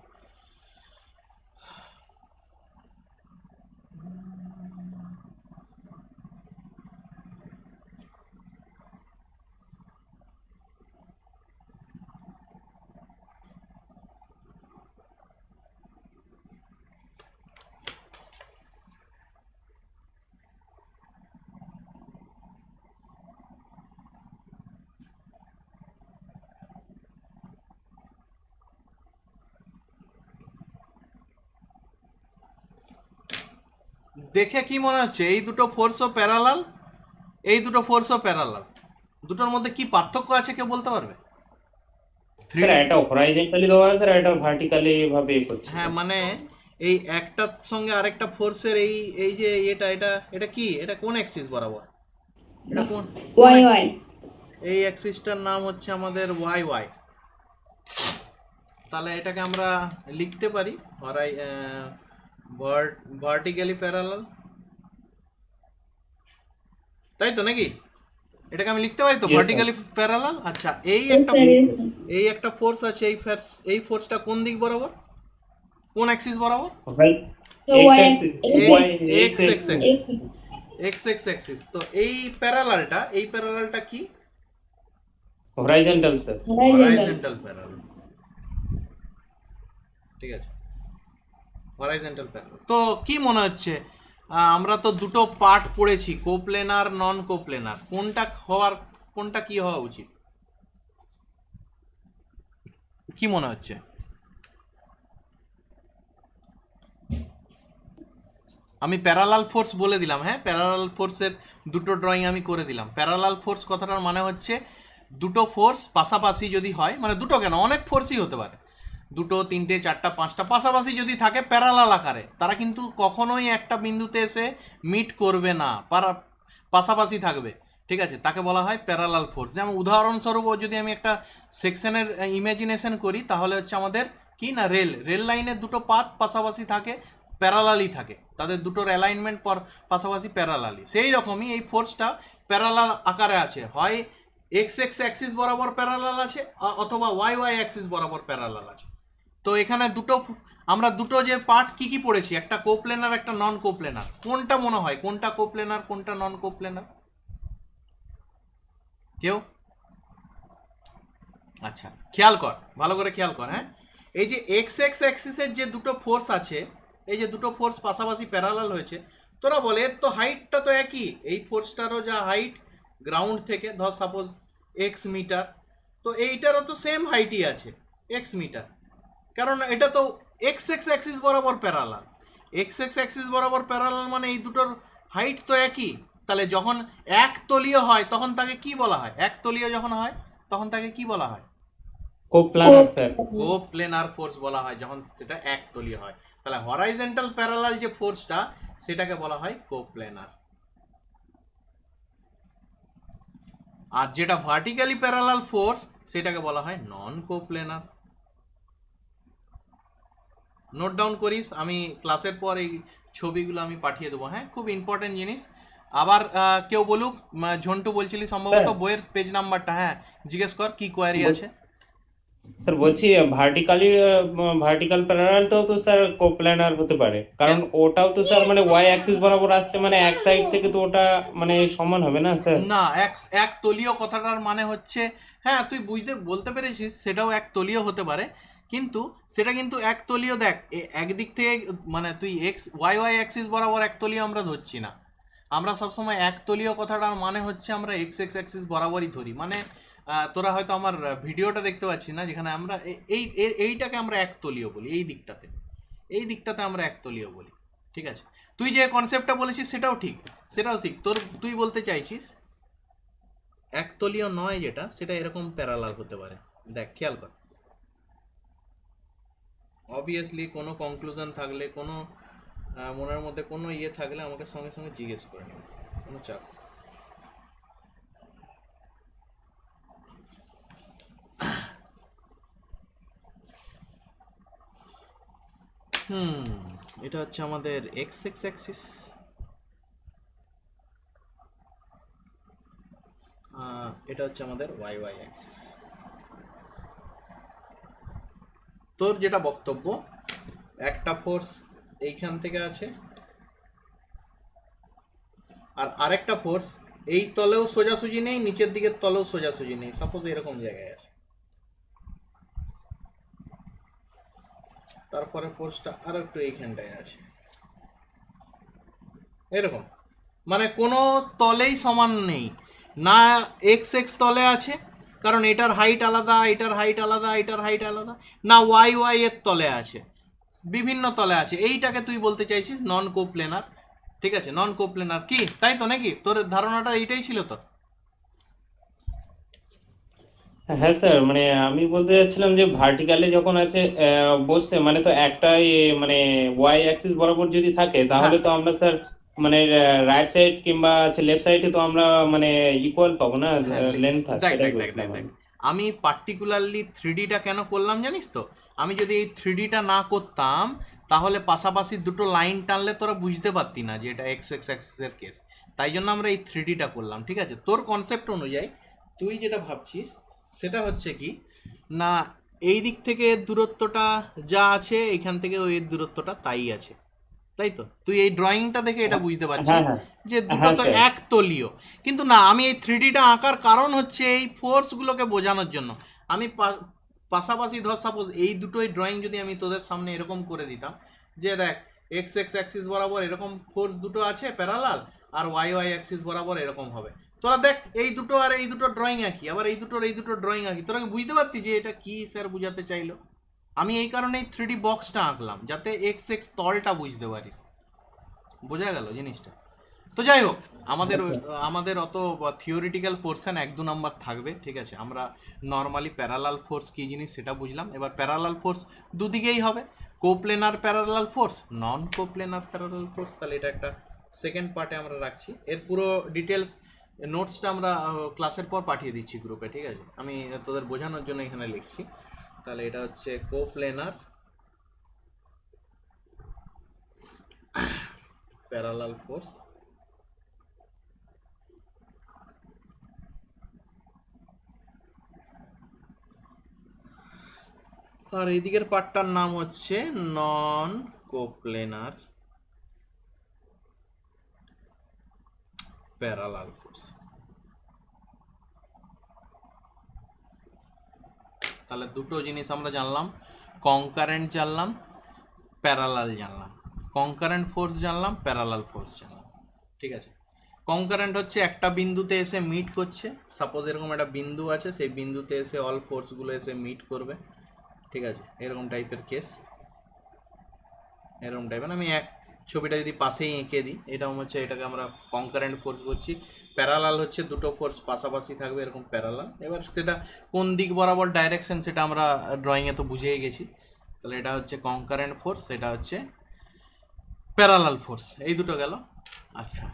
দেখে কি মনে হচ্ছে এই দুটো ফোর্সও প্যারালাল, এই দুটো ফোর্সও প্যারালাল, দুটোর মধ্যে কি পার্থক্য আছে কেউ বলতে পারবে? স্যার 3D এটা হরাইজন্টালি দেওয়া আছে আর এটা ভার্টিক্যালি ভাবে করছে। হ্যাঁ মানে এই একটার সঙ্গে আরেকটা ফোর্সের এই এই যে এটা এটা এটা কি, এটা কোন অ্যাক্সিস বরাবর, এটা কোন কোন ওয়াই ওয়াই এই অ্যাক্সিসটার নাম হচ্ছে আমাদের ওয়াই ওয়াই। তাহলে এটাকে আমরা লিখতে পারি ভার্টিক্যালি প্যারালাল, তাই তো নাকি? এটাকে আমি লিখতে পারি তো Yes, sir. Vertically parallel. আচ্ছা এই একটা ফোর্স আছে, এই ফোর্সটা কোন দিক বরাবর, কোন অ্যাক্সিস বরাবর? X axis. X X Axis. তো এই প্যারালালটা কি? Horizontal sir. হরাইজন্টাল প্যারালাল, ঠিক আছে, হরাইজন্টাল প্যারালাল। তো কি মনে হচ্ছে আমরা তো দুটো পার্ট পড়েছি, কোপ্লেনার নন কোপ্লেনার, কোনটা কি হওয়া উচিত কি মনে হচ্ছে? আমি প্যারালাল ফোর্স বলে দিলাম, হ্যাঁ প্যারালাল ফোর্সের দুটো ড্রয়িং আমি করে দিলাম। প্যারালাল ফোর্স কথাটার মানে হচ্ছে দুটো ফোর্স পাশাপাশি যদি হয়, মানে দুটো কেন অনেক ফোর্সই হতে পারে, দুটো তিনটে চারটা পাঁচটা পাশাপাশি যদি থাকে প্যারালাল আকারে, তারা কিন্তু কখনোই একটা বিন্দুতে এসে মিট করবে না, পাশাপাশি থাকবে, ঠিক আছে, তাকে বলা হয় প্যারালাল ফোর্স। যেমন উদাহরণস্বরূপ যদি আমি একটা সেকশনের ইমাজিনেশন করি তাহলে হচ্ছে আমাদের কি না রেল লাইনের দুটো পাত পাশাপাশি থাকে, প্যারালালি থাকে, তাদের দুটোর অ্যালাইনমেন্ট পাশাপাশি প্যারালালি, সেই রকমই এই ফোর্সটা প্যারালাল আকারে আছে, হয় এক্স এক্স অ্যাক্সিস বরাবর প্যারালাল আছে অথবা ওয়াই ওয়াই অ্যাক্সিস বরাবর প্যারালাল আছে। তো এখানে আমরা দুটো যে পার্ট কি পড়েছি, একটা কোপ্লেনার একটা নন কোপ্লেনার, কোনটা মনে হয় কোনটা কোপ্লেনার কোনটা নন কোপ্লেনার কেউ? আচ্ছা খেয়াল কর, ভালো করে খেয়াল কর, হ্যাঁ এই যে এক্স এক্স অ্যাক্সিসের যে দুটো ফোর্স আছে, এই যে দুটো ফোর্স পাশাপাশি প্যারালাল হয়েছে, তোরা বলে এর তো হাইটটা তো একই, এই ফোর্সটারও যা হাইট গ্রাউন্ড থেকে ধর সাপোজ এক্স মিটার, তো এইটারও তো সেম হাইটই আছে এক্স মিটার, কারণ এটা তো এক্স এক্স অ্যাক্সিস বরাবর প্যারালাল, এক্স এক্স অ্যাক্সিস বরাবর প্যারালাল মানে এই দুটোর হাইট তো একই। তাহলে যখন এক তলীয় হয় তখন তাকে কি বলা হয়, এক তলীয় যখন হয় তখন তাকে কি বলা হয়? কোপ্লানার স্যার। কোপ্লেনার ফোর্স বলা হয় যখন সেটা এক তলীয় হয়। তাহলে হরাইজন্টাল প্যারালাল যে ফোর্সটা সেটাকে বলা হয় কোপ্লেনার, আর যেটা ভার্টিক্যালি প্যারালাল ফোর্স সেটাকে বলা হয় নন কোপ্লেনার। নোট ডাউন করিস, আমি ক্লাসের পর এই ছবিগুলো আমি পাঠিয়ে দেবো, হ্যাঁ খুব ইম্পর্টেন্ট জিনিস। আবার কেউ বলুক, ঝন্টু বলছিলি সম্ভবত বইয়ের পেজ নাম্বারটা, হ্যাঁ জিজ্ঞেস কর কি কোয়ারি আছে। স্যার বলছি ভার্টিক্যাল প্যারালালটাও তো স্যার কোপ্ল্যানার হতে পারে, কারণ ওটাও তো স্যার মানে ওয়াই অ্যাক্সিস বরাবর আসছে, মানে এক সাইড থেকে তো ওটা মানে সমান হবে না স্যার? না, এক তলীয় কথাটার মানে হচ্ছে, হ্যাঁ তুই বলতে পেরেছিস, সেটাও এক তলীয় হতে পারে, কিন্তু সেটা কিন্তু এক তলীয় দেখ একদিক থেকে, মানে তুই এক্স ওয়াই ওয়াই অ্যাক্সিস বরাবর এক তলীয় আমরা ধরছি না, আমরা সবসময় এক তলীয় কথাটার মানে হচ্ছে আমরা এক্স এক্স অ্যাক্সিস বরাবরই ধরি। মানে তোরা হয়তো আমার ভিডিওটা দেখতে পাচ্ছিস না, যেখানে আমরা এইটাকে আমরা একতলীয় বলি, এই দিকটাতে আমরা একতলীয় বলি, ঠিক আছে। তুই যে কনসেপ্টটা বলেছিস সেটাও ঠিক, তুই বলতে চাইছিস একতলীয় নয় যেটা, সেটা এরকম প্যারালাল হতে পারে। দেখ খেয়াল কর, অবভিয়াসলি কোনো কনক্লুশন থাকলে, কোনো মনের মধ্যে কোনো ইয়ে থাকলে আমাকে সঙ্গে সঙ্গে জিজ্ঞেস করে নেবে, কোনো চাপ। এটা হচ্ছে আমাদের এক্স এক্স অ্যাক্সিস, এটা হচ্ছে আমাদের ওয়াই ওয়াই অ্যাক্সিস। তোর যেটা বক্তব্য, একটা ফোর্স এইখান থেকে আছে আর আরেকটা ফোর্স এই তলেও সোজাসুজি নেই, নিচের দিকের তলেও সোজাসুজি নেই, সাপোজ এরকম জায়গায় আছে, তারপরে ফোর্সটা আরো একটু এইখানটায় আছে, এরকম, মানে কোনো তলেই সমান নেই, না এক্স এক্স তলে আছে কারণ এটার হাইট আলাদা, এটার হাইট আলাদা, এটার হাইট আলাদা, না ওয়াই ওয়াই এর তলে আছে, বিভিন্ন তলে আছে, এইটাকে তুই বলতে চাইছিস নন কোপ্লেনার, ঠিক আছে, নন কোপ্লেনার কি, তাই তো নাকি? তোর ধারণাটা এইটাই ছিল তো? হ্যাঁ স্যার, মানে আমি বলতে চাচ্ছিলাম যে ভার্টিক্যালি যখন আছে বসছে, মানে তো একটা মানে ওয়াই অ্যাক্সিস বরাবর যদি থাকে হ্যাঁ তাহলে তো আমরা স্যার মানে রাইট সাইড কিংবা লেফট সাইডে তো আমরা মানে ইকুয়াল পাবো না হ্যাঁ, লেন্থ, দেখ সেটাই দেখ দেখ দেখ বলছিলাম দেখ আমি। আমি পার্টিকুলারলি থ্রিডিটা কেন করলাম জানিস তো? আমি যদি এই থ্রিডিটা না করতাম, তাহলে পাশাপাশি দুটো লাইন টানলে তোরা বুঝতে পারতি না যে এটা এক্স এক্স অ্যাক্সিসের কেস। তাই জন্য আমরা এই থ্রিডিটা করলাম, ঠিক আছে? তোর কনসেপ্ট অনুযায়ী তুই যেটা ভাবছিস সেটা হচ্ছে কি, না এই দিক থেকে এর দূরত্বটা যা আছে এখান থেকে ওই এর দূরত্বটা তাই আছে, তাই তো? তুই এই ড্রয়িংটা দেখে এটা বুঝতে পারছিস হ্যাঁ হ্যাঁ যে দুটো হ্যাঁ তো স্যার। এক তলীয়। কিন্তু না, আমি এই থ্রিডিটা আঁকার কারণ হচ্ছে এই ফোর্সগুলোকে বোঝানোর জন্য। আমি পাশাপাশি ধর সাপোজ এই দুটোই ড্রয়িং যদি আমি তোদের সামনে এরকম করে দিতাম, যে দেখ এক্স এক্স অ্যাক্সিস বরাবর এরকম ফোর্স দুটো আছে প্যারালাল, আর ওয়াই ওয়াই অ্যাক্সিস বরাবর এরকম হবে। তোরা দেখ এই দুটো আর এই দুটো ড্রয়িং আঁকি, আবার এই দুটো ড্রয়িং আঁকি, তোরা কি বুঝতে পারতি যে এটা কি স্যার বোঝাতে চাইলো? আমি এই কারণেই থ্রিডি বক্সটা আঁকলাম, যাতে এক্স এক্স তলটা বুঝতে পারিস। বোঝা গেল জিনিসটা? তো যাই হোক, আমাদের আচ্ছা আমাদের অত থিওরিটিক্যাল পোর্শন 1-2 নাম্বার থাকবে, ঠিক আছে? আমরা নর্মালি প্যারালাল ফোর্স কি জিনিস সেটা বুঝলাম। এবার প্যারালাল ফোর্স দুদিকেই হবে, কোপ্লেনার প্যারালাল ফোর্স, নন কোপ্লেনার প্যারালাল ফোর্স। তাহলে এটা একটা সেকেন্ড পার্টে আমরা রাখছি। এর পুরো ডিটেলস নোটসটা আমরা ক্লাসের পর পাঠিয়ে দিচ্ছি গ্রুপে, ঠিক আছে? আমি তোদের বোঝানোর জন্য এখানে লিখছি। তাহলে এটা হচ্ছে কোপ্লেনার প্যারালাল ফোর্স, আর এইদিকের পার্টটার নাম হচ্ছে নন কোপ্লেনার প্যারালাল ফোর্স। তাহলে দুটো জিনিস আমরা জানলাম, কনকারেন্ট জানলাম, প্যারালাল জানলাম। কনকারেন্ট ফোর্স জানলাম, প্যারালাল ফোর্স জানলাম, ঠিক আছে? কনকারেন্ট হচ্ছে একটা বিন্দুতে এসে মিট করছে, সাপোজ এরকম একটা বিন্দু আছে, সেই বিন্দুতে এসে অল ফোর্সগুলো এসে মিট করবে, ঠিক আছে? এরকম টাইপের কেস, এরকম টাইপের। আমি এক ছবিটা যদি পাশেই এঁকে দিই, এটা হচ্ছে, এটাকে আমরা কনকারেন্ট ফোর্স বলছি। প্যারালাল হচ্ছে দুটো ফোর্স পাশাপাশি থাকবে, এরকম প্যারালাল। এবার সেটা কোন দিক বরাবর ডাইরেকশন সেটা আমরা ড্রয়িংয়ে তো বুঝেই গেছি। তাহলে এটা হচ্ছে কনকারেন্ট ফোর্স, এটা হচ্ছে প্যারালাল ফোর্স, এই দুটো গেল। আচ্ছা,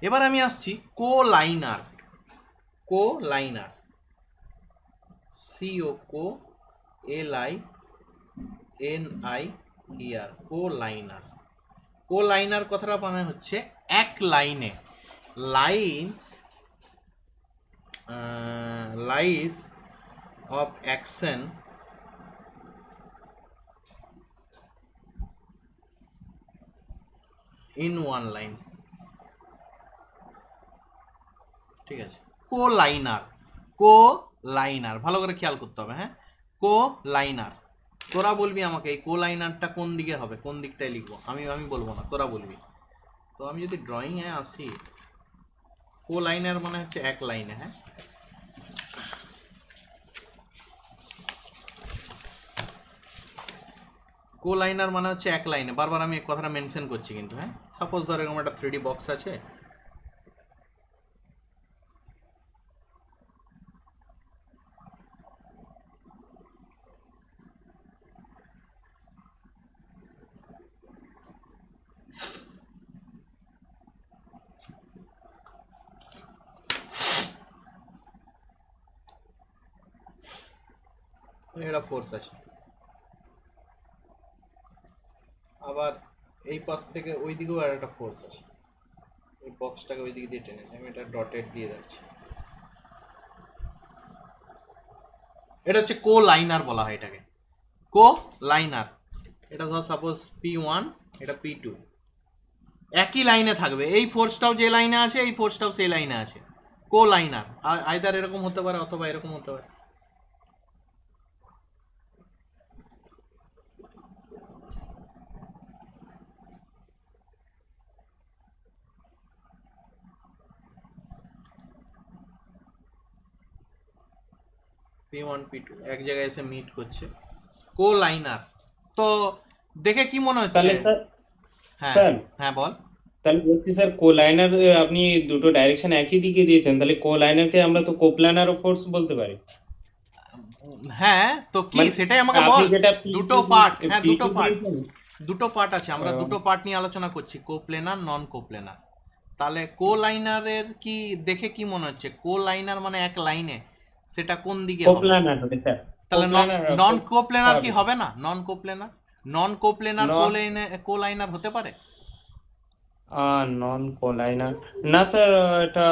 এবার আমি আসছি collinear. Collinear, C O L I N I year, collinear. Collinear কথাটা মানে হচ্ছে এক লাইনে, lines lies of action in one line, ঠিক আছে? কোলাইনার, কোলাইনার ভালো করে খেয়াল করতে হবে, হ্যাঁ? কোলাইনার। তোরা বলবি আমাকে এই কোলাইনারটা কোন দিকে হবে, কোন দিকটায় লিখবো, আমি আমি বলবো না, তোরা বলবি। তো আমি যদি ড্রয়িংয়ে আসি, কোলাইনার মানে হচ্ছে এক লাইনে, হ্যাঁ? কোলাইনার মানে হচ্ছে এক লাইনে, বারবার আমি এই কথাটা মেনশন করছি কিন্তু, হ্যাঁ? সাপোজ ধর এরকম একটা 3D বক্স আছে, এটা ফোর্স আছে। আবার এই পাশ থেকে ওই দিকেও আর একটা ফোর্স আছে, এই বক্সটাকে ওই দিকে দিয়ে টেনেছে, আমি এটা ডটেড দিয়ে রাখছি। এটা হচ্ছে কো লাইনার বলা হয় এটাকে, কো লাইনার। এটা ধর সাপোজ P1, এটা P2, একই লাইনে থাকবে, এই ফোর্সটাও যে লাইনে আছে এই ফোর্সটাও সেই লাইনে আছে। কো লাইনার আইদার এরকম হতে পারে অথবা এরকম হতে পারে। P1 P2 এক জায়গায় এসে মিট করছে, কো লাইনার। তো দেখে কি মনে হচ্ছে? তাহলে স্যার, হ্যাঁ স্যার হ্যাঁ বল। তাহলে বলছি স্যার কোলাইনার, আপনি দুটো ডাইরেকশন একই দিকে দিয়েছেন, তাহলে কোলাইনারকে আমরা তো কোপ্ল্যানার ফোর্স বলতে পারি। হ্যাঁ, তো কি মানে সেটাই আমাকে আপনি বল। যেটা দুটো পার্ট, হ্যাঁ দুটো পিকিউ পার্ট, দিয়েছেন। দুটো পার্ট আছে, আমরা দুটো পার্ট নিয়ে আলোচনা করছি, কোপ্লেনার নন কোপ্লেনার। তাহলে কোলাইনারের কি দেখে কি মনে হচ্ছে, কোলাইনার মানে এক লাইনে, সেটা কোন দিকে হবে? কোপ্ল্যানার হবে স্যার, তাহলে কোপ্ল্যানার নন কোপ্লেনার কি হবে। হবে না? নন কোপ্লেনার, নন কোপ্লেনার নন কোলাইনার হতে পারে? নন কোলাইনার, না স্যার, এটা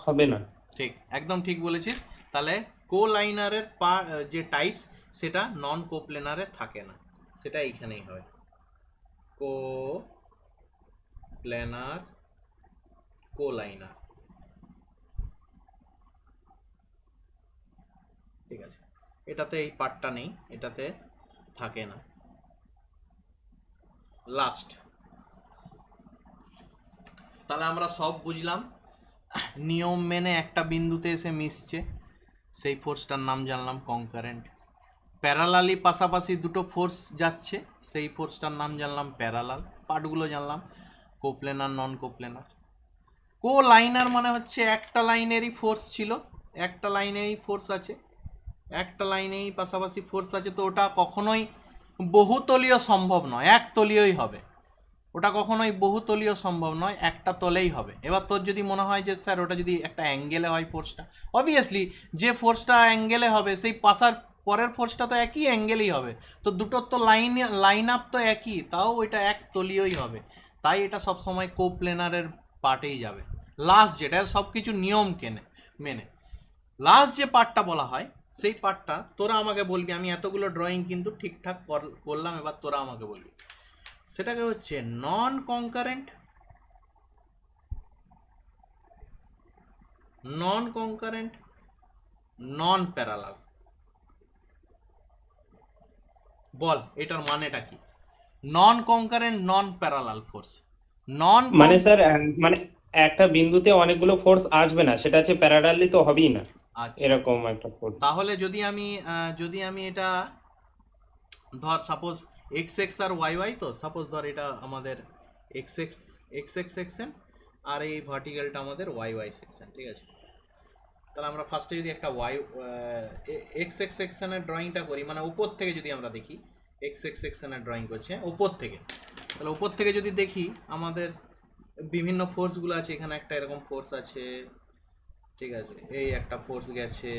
হবে না। ঠিক, একদম ঠিক বলেছিস। তাহলে কোলাইনারের যে টাইপস, সেটা নন কোপ্লেনারে থাকে না, সেটা এইখানেই হয়। কো প্ল্যানার, কোলাইনার, ঠিক আছে। এটাতে এই পার্টটা নেই, এটাতে থাকে না। লাস্ট, তাহলে আমরা সব বুঝলাম, নিয়ম মেনে একটা বিন্দুতে এসে মিশছে, সেই ফোর্সটার নাম জানলাম কনকারেন্ট। প্যারালালি পাশাপাশি দুটো ফোর্স যাচ্ছে, সেই ফোর্সটার নাম জানলাম প্যারালাল। পার্টগুলো জানলাম, কোপ্লেনার নন কোপ্লেনার। কো লাইনার মানে হচ্ছে একটা লাইনেরই ফোর্স ছিল, একটা লাইনেরই ফোর্স আছে, একটা লাইনেই পাশাপাশি ফোর্স আছে, তো ওটা কখনোই বহুতলীয় সম্ভব নয়, একতলীয়ই হবে। ওটা কখনোই বহুতলীয় সম্ভব নয়, একটা তলেই হবে। এবার তোর যদি মনে হয় যে স্যার ওটা যদি একটা অ্যাঙ্গেলে হয় ফোর্সটা, অবভিয়াসলি যে ফোর্সটা অ্যাঙ্গেলে হবে সেই পাশার পরের ফোর্সটা তো একই অ্যাঙ্গেলেই হবে। তো দুটোর তো লাইন আপ তো একই, তাও ওইটা এক তলীয়ই হবে। তাই এটা সবসময় কোপ্লেনারের পার্টেই যাবে। লাস্ট যেটা সব কিছু নিয়ম মেনে লাস্ট যে পার্টটা বলা হয়, সেই পার্টটা তোরা আমাকে বলবি। আমি এতগুলো ড্রয়িং কিন্তু ঠিকঠাক করলাম, এবার তোরা আমাকে বলবি সেটাকে হচ্ছে নন কনকারেন্ট, নন কনকারেন্ট, নন প্যারালাল। বল এটার মানেটা কি? নন কনকারেন্ট নন প্যারালাল ফোর্স, নন মানে স্যার মানে একটা বিন্দুতে অনেকগুলো ফোর্স আসবে না, সেটা হচ্ছে প্যারালালি তো হবেই না, আচ্ছা, এরকম একটা ফোর্স। তাহলে যদি আমি এটা ধর, সাপোজ এক্স এক্স আর ওয়াই ওয়াই, তো সাপোজ ধর এটা আমাদের X X, X X section, আর এই ভার্টিক্যালটা আমাদের ওয়াই ওয়াই সেকশন, ঠিক আছে। তাহলে আমরা ফার্স্টে যদি একটা ওয়াই এক্স এক্স সেকশনের ড্রয়িংটা করি, মানে উপর থেকে যদি আমরা দেখি, এক্স এক্স সেকশনের ড্রয়িং করছে উপর থেকে, তাহলে উপর থেকে যদি দেখি আমাদের বিভিন্ন ফোর্সগুলো আছে। এখানে একটা এরকম ফোর্স আছে, ঠিক আছে, এই একটা ফোর্স গেছে,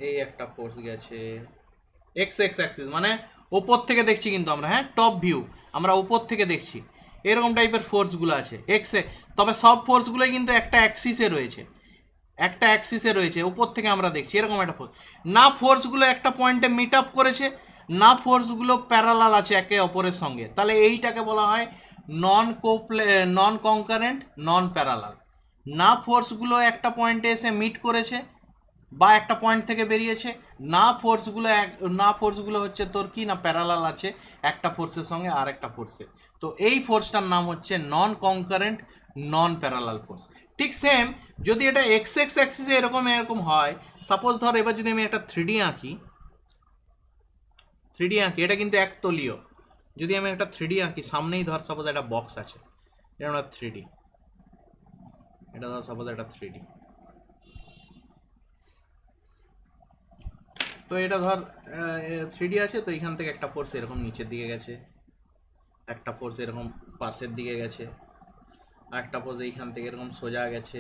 এই একটা ফোর্স গেছে, এক্স এক্স অ্যাক্সিস মানে ওপর থেকে দেখছি কিন্তু আমরা, হ্যাঁ টপ ভিউ, আমরা উপর থেকে দেখছি, এরকম টাইপের ফোর্সগুলো আছে এক্সে। তবে সব ফোর্সগুলোই কিন্তু একটা অ্যাক্সিসে রয়েছে, একটা অ্যাক্সিসে রয়েছে, উপর থেকে আমরা দেখছি এরকম একটা ফোর্স। না ফোর্সগুলো একটা পয়েন্টে মিট আপ করেছে, না ফোর্সগুলো প্যারালাল আছে একে অপরের সঙ্গে, তাহলে এইটাকে বলা হয় নন কনকারেন্ট নন প্যারালাল। না ফোর্সগুলো একটা পয়েন্টে এসে মিট করেছে বা একটা পয়েন্ট থেকে বেরিয়েছে, না ফোর্সগুলো হচ্ছে তোর কি না প্যারালাল আছে একটা ফোর্সের সঙ্গে আর একটা ফোর্সের। তো এই ফোর্সটার নাম হচ্ছে নন কনকারেন্ট নন প্যারালাল ফোর্স। ঠিক সেম, যদি এটা এক্স এক্স অ্যাক্সিসে এরকম এরকম হয়, সাপোজ ধর এবার যদি আমি একটা থ্রিডি আঁকি, এটা কিন্তু একতলীয়। যদি আমি একটা থ্রিডি আঁকি, সামনেই ধর সাপোজ একটা বক্স আছে, এটা আমরা থ্রিডি, এটা ধর সাপোজ একটা থ্রিডি, তো এটা ধর থ্রিডি আছে, তো এখান থেকে একটা ফোর্স এরকম নিচের দিকে গেছে, একটা ফোর্স এরকম পাশের দিকে গেছে, আর একটা ফোর্স এইখান থেকে এরকম সোজা গেছে,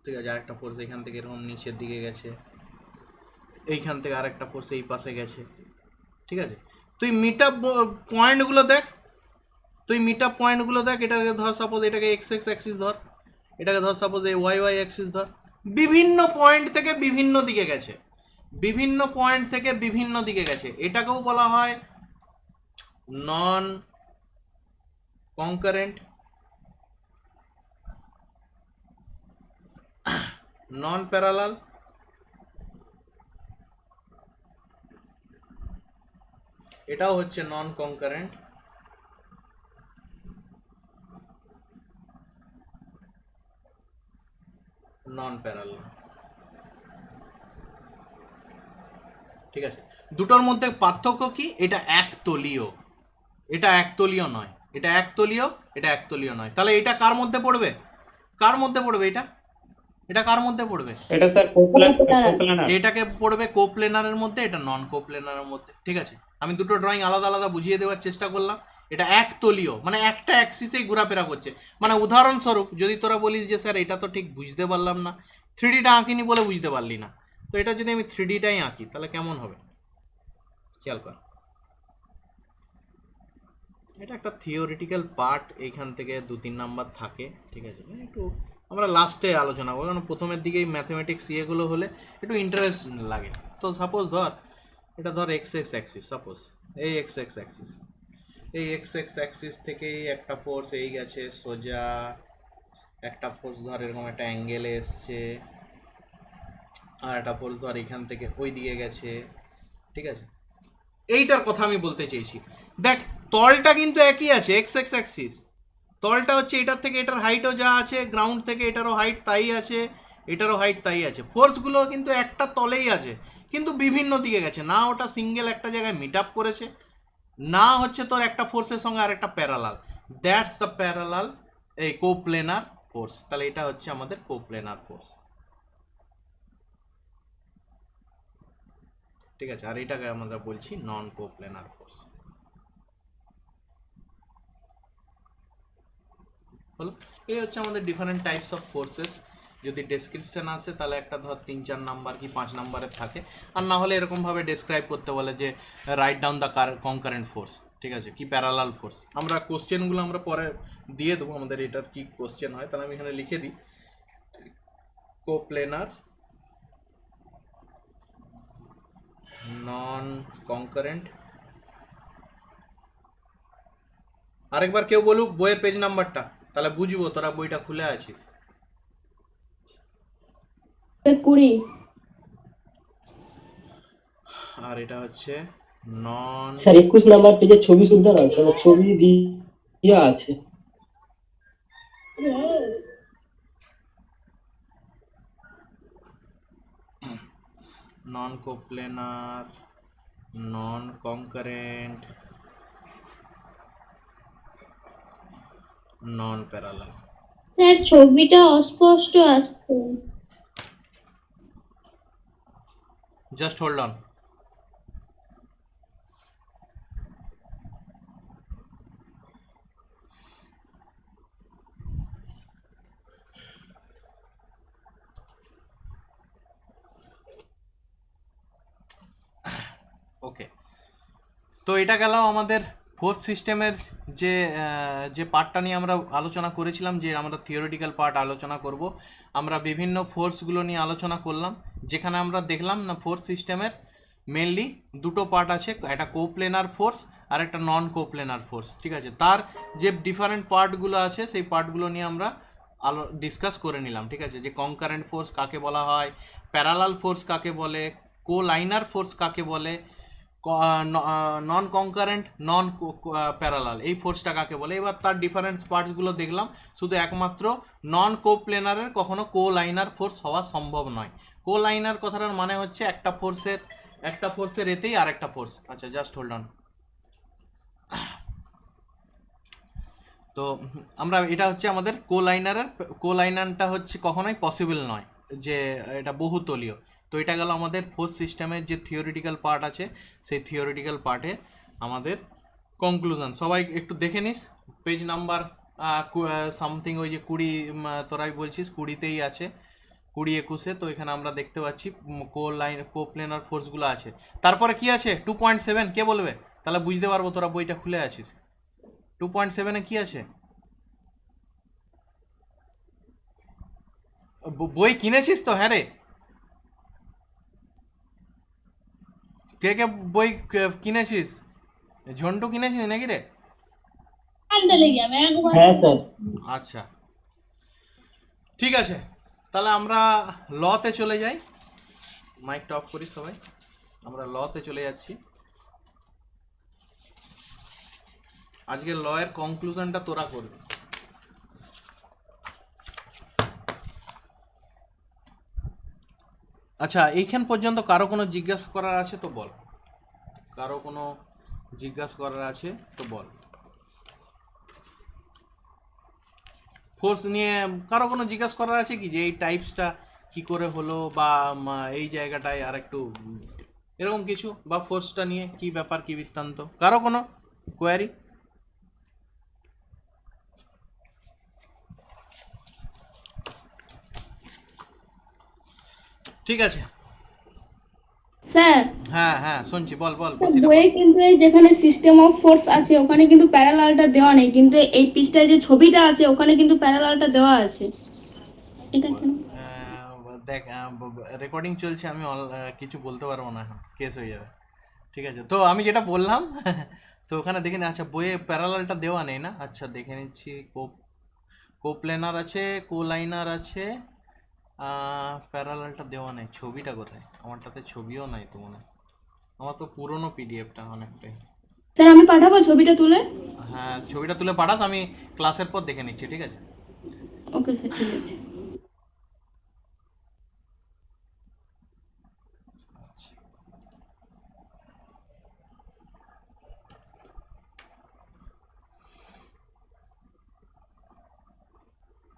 ঠিক আছে, আর একটা ফোর্স এইখান থেকে এরকম নিচের দিকে গেছে, এইখান থেকে আর একটা ফোর্স এই পাশে গেছে, ঠিক আছে। তুই মিট আপ পয়েন্টগুলো দেখ, এটাকে ধর সাপোজ এটাকে এক্স এক্স অ্যাক্সিস ধর, এটাকে ধর সাপোজ এই ওয়াই ওয়াই অ্যাক্সিস ধর, বিভিন্ন পয়েন্ট থেকে বিভিন্ন দিকে গেছে, বিভিন্ন পয়েন্ট থেকে বিভিন্ন দিকে গেছে, এটাকেও বলা হয় নন কনকারেন্ট নন প্যারালাল, এটাও হচ্ছে নন কনকারেন্ট নন প্যারালাল, ঠিক আছে। দুটোর মধ্যে পার্থক্য কি? এটা একতলীয়, এটা একতলীয় নয়। এটা একতলীয়, এটা একতলীয় নয়। তাহলে এটা কার মধ্যে পড়বে? কার মধ্যে পড়বে এটা? এটা কার মধ্যে পড়বে? এটা স্যার কোপ্ল্যানার। এটাকে পড়বে কোপ্লেনারের মধ্যে, এটা নন কোপ্লেনারের মধ্যে। ঠিক আছে, আমি দুটো ড্রয়িং আলাদা আলাদা বুঝিয়ে দেওয়ার চেষ্টা করলাম। এটা একতলীয় মানে একটা অ্যাক্সিসেই ঘোরাফেরা করছে। মানে উদাহরণস্বরূপ যদি তোরা বলিস যে স্যার এটা তো ঠিক বুঝতে পারলাম না, 3Dটা আঁকিনি বলে বুঝতে পারলি না, তো এটা যদি আমি 3Dটাই আঁকি তাহলে কেমন হবে খেয়াল কর। এটা একটা থিওরিটিক্যাল পার্ট, এইখান থেকে 2-3 নাম্বার থাকে। ঠিক আছে, একটু আমরা লাস্টে আলোচনা করবো, কারণ প্রথমের দিকেই ম্যাথমেটিক্স ইয়েগুলো হলে একটু ইন্টারেস্ট লাগে। তো সাপোজ ধর এটা ধর এক্স এক্স অ্যাক্সিস, সাপোজ এই এক্স এক্স অ্যাক্সিস, এই এক্স এক্স অ্যাক্সিস থেকেই একটা ফোর্স এই গেছে সোজা, একটা ফোর্স ধর এরকম একটা অ্যাঙ্গেলে এসছে, আর একটা ফোর্স ধর এখান থেকে ওই দিকে গেছে। ঠিক আছে, এইটার কথা আমি বলতে চেয়েছি। দেখ তলটা কিন্তু একই আছে, এক্স এক্স অ্যাক্সিস, তলটা হচ্ছে এটার থেকে এটার হাইটও যা আছে, গ্রাউন্ড থেকে এটারও হাইট তাই আছে, এটারও হাইট তাই আছে, ফোর্সগুলো কিন্তু একটা তলেই আছে, কিন্তু বিভিন্ন দিকে গেছে। না ওটা সিঙ্গেল একটা জায়গায় মিট আপ করেছে, না হচ্ছে তোর একটা ফোর্সের সঙ্গে আর একটা প্যারালাল। দ্যাটস দ্য প্যারালাল এই কোপ্লেনার ফোর্স। তাহলে এটা হচ্ছে আমাদের কোপ্লেনার ফোর্স। ঠিক আছে, আর এটাকে আমরা বলছি নন কোপ্লেনার ফোর্স। হলো, এই হচ্ছে আমাদের ডিফারেন্ট টাইপস অফ ফোর্সেস। যদি ডেসক্রিপশন আসে তাহলে একটা ধর 3-4 নাম্বার কি 5 নাম্বারের থাকে, আর না হলে এরকমভাবে ডেসক্রাইব করতে বলে যে write down the concurrent force. ঠিক আছে, কি প্যারালাল ফোর্স। আমরা কোশ্চেনগুলো আমরা পরে দিয়ে দেবো, আমাদের এটার কি কোশ্চেন হয়। তাহলে আমি এখানে লিখে দিই কোপ্লেনার নন কনকারেন্ট। আরেকবার কেউ বলুক বইয়ের পেজ নাম্বারটা, তাহলে বুঝবো তোরা বইটা খুলে আছিস। 20। আর এটা হচ্ছে নন স্যার 21 নাম্বার পেজে ছবি সুলতান আছে, ছবি দিয়ে আছে। নন কোপ্লেনার নন কনকারেন্ট নন প্যারালাল। স্যার ছবিটা অস্পষ্ট আসছে। Just hold on. ওকে, তো এটা গেল আমাদের ফোর্স সিস্টেমের যে পার্টটা নিয়ে আমরা আলোচনা করেছিলাম, যে আমরা থিওরিটিক্যাল পার্ট আলোচনা করব। আমরা বিভিন্ন ফোর্সগুলো নিয়ে আলোচনা করলাম, যেখানে আমরা দেখলাম না ফোর্স সিস্টেমের মেনলি দুটো পার্ট আছে, একটা কোপ্লেনার ফোর্স আর একটা নন কোপ্লেনার ফোর্স। ঠিক আছে, তার যে ডিফারেন্ট পার্টগুলো আছে সেই পার্টগুলো নিয়ে আমরা ডিসকাস করে নিলাম। ঠিক আছে, যে কনকারেন্ট ফোর্স কাকে বলা হয়, প্যারালাল ফোর্স কাকে বলে, কোলাইনার ফোর্স কাকে বলে, নন কনকারেন্ট নন প্যারালাল এই ফোর্সটা কাকে বলে। এবার তার ডিফারেন্স পার্টসগুলো দেখলাম। শুধু একমাত্র নন কোপ্লেনারের কখনো কোলাইনার ফোর্স হওয়া সম্ভব নয়। কোলাইনার কথাটার মানে হচ্ছে একটা ফোর্সের এতেই আর একটা ফোর্স। আচ্ছা, জাস্ট হোল্ড অন। তো আমরা এটা হচ্ছে আমাদের কোলাইনারটা হচ্ছে কখনোই পসিবল নয়, যে এটা বহুতলীয়। তো এটা গেল আমাদের ফোর্স সিস্টেমের যে থিওরিটিক্যাল পার্ট আছে, সেই থিওরিটিক্যাল পার্টে আমাদের কনক্লুশন। সবাই একটু দেখে নিস পেজ নাম্বার সামথিং, ওই যে 20 তোরাই বলছিস 20তেই আছে, 20-21-এ। তো এখানে আমরা দেখতে পাচ্ছি কোপ্লেনার ফোর্সগুলো আছে। তারপরে কি আছে 2.7, কে বলবে? তাহলে বুঝতে পারবো তোরা বইটা খুলে আছিস। 2.7-এ কি আছে? বই কিনেছিস তো? হ্যাঁ রে, কে কে বই কিনেছিস? ঝন্টু কিনেছিস নাকি রে? হ্যাঁ স্যার। আচ্ছা, ঠিক আছে, তাহলে আমরা লতে চলে যাই। মাইকটা অফ করি সবাই, আমরা লতে চলে যাচ্ছি। আজকে ল এর কনক্লুশনটা তোরা করবি। আচ্ছা, এইখান পর্যন্ত কারো কোনো জিজ্ঞাসা করার আছে তো বল, কারো কোনো জিজ্ঞাসা করার আছে তো বল। ফোর্স নিয়ে কারো কোনো জিজ্ঞাসা করার আছে কি, যে এই টাইপসটা কি করে হলো, বা এই জায়গাটায় আর একটু এরকম কিছু, বা ফোর্সটা নিয়ে কি ব্যাপার কি বৃত্তান্ত, কারো কোনো কোয়ারি? ঠিক আছে, স্যার হ্যাঁ হ্যাঁ শুনছি, বল বল স্যার, সেটা বল। বইয়ে কিন্তু এই যেখানে সিস্টেম অফ ফোর্স আছে ওখানে কিন্তু প্যারালালটা দেওয়া নেই, কিন্তু এই পৃষ্ঠায় যে ছবিটা আছে ওখানে কিন্তু প্যারালালটা দেওয়া আছে। এটা কেন? দেখ, রেকর্ডিং চলছে, আমি কিছু বলতে পারবো না, এখন কেস হয়ে যাবে। ঠিক আছে, তো আমি যেটা বললাম তো ওখানে দেখে নি, আচ্ছা বইয়ে প্যারালালটা দেওয়া নেই না, আচ্ছা দেখে নিচ্ছি। কোপ্লেনার আছে, কোলাইনার আছে, প্যারালালটা দেওয়া নেই। ছবিটা কোথায়? আমারটাতে ছবিও নাই তো মনে হয়। আমার তো পুরনো পিডিএফটা অনেকটাই। স্যার আমি পাঠাবো ছবিটা তুলে? হ্যাঁ, ছবিটা তুলে পাঠাস, আমি ক্লাসের পর দেখে নিচ্ছি, ঠিক আছে? ওকে স্যার, ঠিক আছে।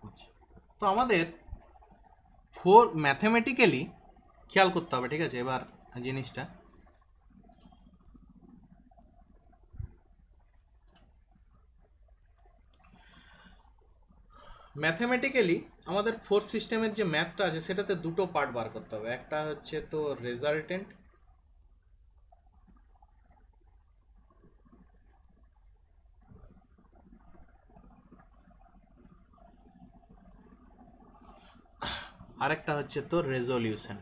আচ্ছা, তো আমাদের ম্যাথমেটিক্যালি খেয়াল করতে হবে, ঠিক আছে? এবার জিনিসটা ম্যাথমেটিক্যালি আমাদের ফোর্থ সিস্টেমের যে ম্যাথটা আছে সেটাতে দুটো পার্ট বার করতে হবে। একটা হচ্ছে তো রেজাল্টেন্ট, আরেকটা হচ্ছে তো রেজলিউশন।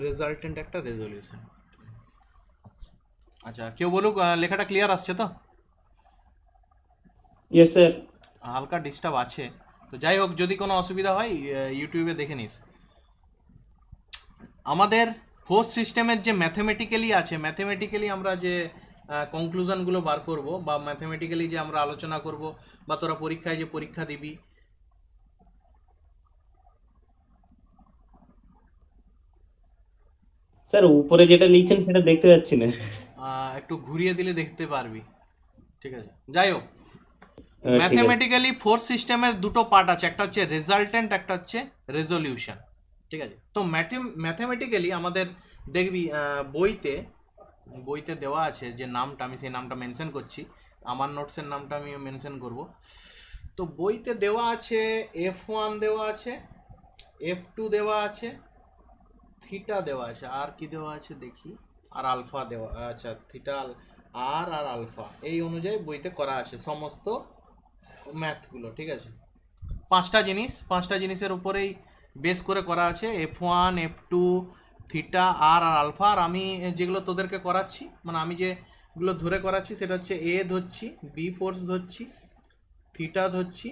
রেজাল্টেন্ট একটা, রেজলিউশন। আচ্ছা, কেউ বলুক, লেখাটা ক্লিয়ার আসছে তো? Yes sir. হালকা ডিস্টার্ব আছে, তো যাই হোক, যদি কোনো অসুবিধা হয় ইউটিউবে দেখে নিস। আমাদের ফোর্থ সিস্টেমের যে ম্যাথমেটিক্যালি আছে, ম্যাথমেটিক্যালি আমরা যে কনক্লুশনগুলো বার করব, বা ম্যাথমেটিক্যালি যে আমরা আলোচনা করব, বা তোরা পরীক্ষায় যে পরীক্ষা দিবি, স্যার উপরে যেটা লিখছেন সেটা দেখতে পাচ্ছি না। একটু ঘুরিয়ে দিলে দেখতে পারবি। ঠিক আছে, যাই হোক, ঠিক আছে। ম্যাথমেটিক্যালি ফোর্থ সিস্টেমের দুটো পার্ট আছে, একটা হচ্ছে রেজাল্টেন্ট, একটা হচ্ছে রেজলিউশন। ঠিক আছে, তো ম্যাথমেটিক্যালি আমাদের দেখবি বইতে বইতে দেওয়া আছে যে নামটা, আমি সেই নামটা মেনশন করছি, আমার নোটসের নামটা আমি মেনশন করব। তো বইতে দেওয়া আছে F1 দেওয়া আছে, F2 দেওয়া আছে, থিটা দেওয়া আছে, আর কি দেওয়া আছে দেখি, আর আলফা দেওয়া, আচ্ছা থিটা আর আর আলফা, এই অনুযায়ী বইতে করা আছে সমস্ত ম্যাথগুলো। ঠিক আছে, পাঁচটা জিনিসের উপরেই বেস করে করা আছে, F1, F2, থিটা, আর আর আলফা। আর আমি যেগুলো তোদেরকে করাচ্ছি, মানে আমি যেগুলো ধরে করাচ্ছি সেটা হচ্ছে এ ধরছি, বি ফোর্স ধরছি, থিটা ধরছি,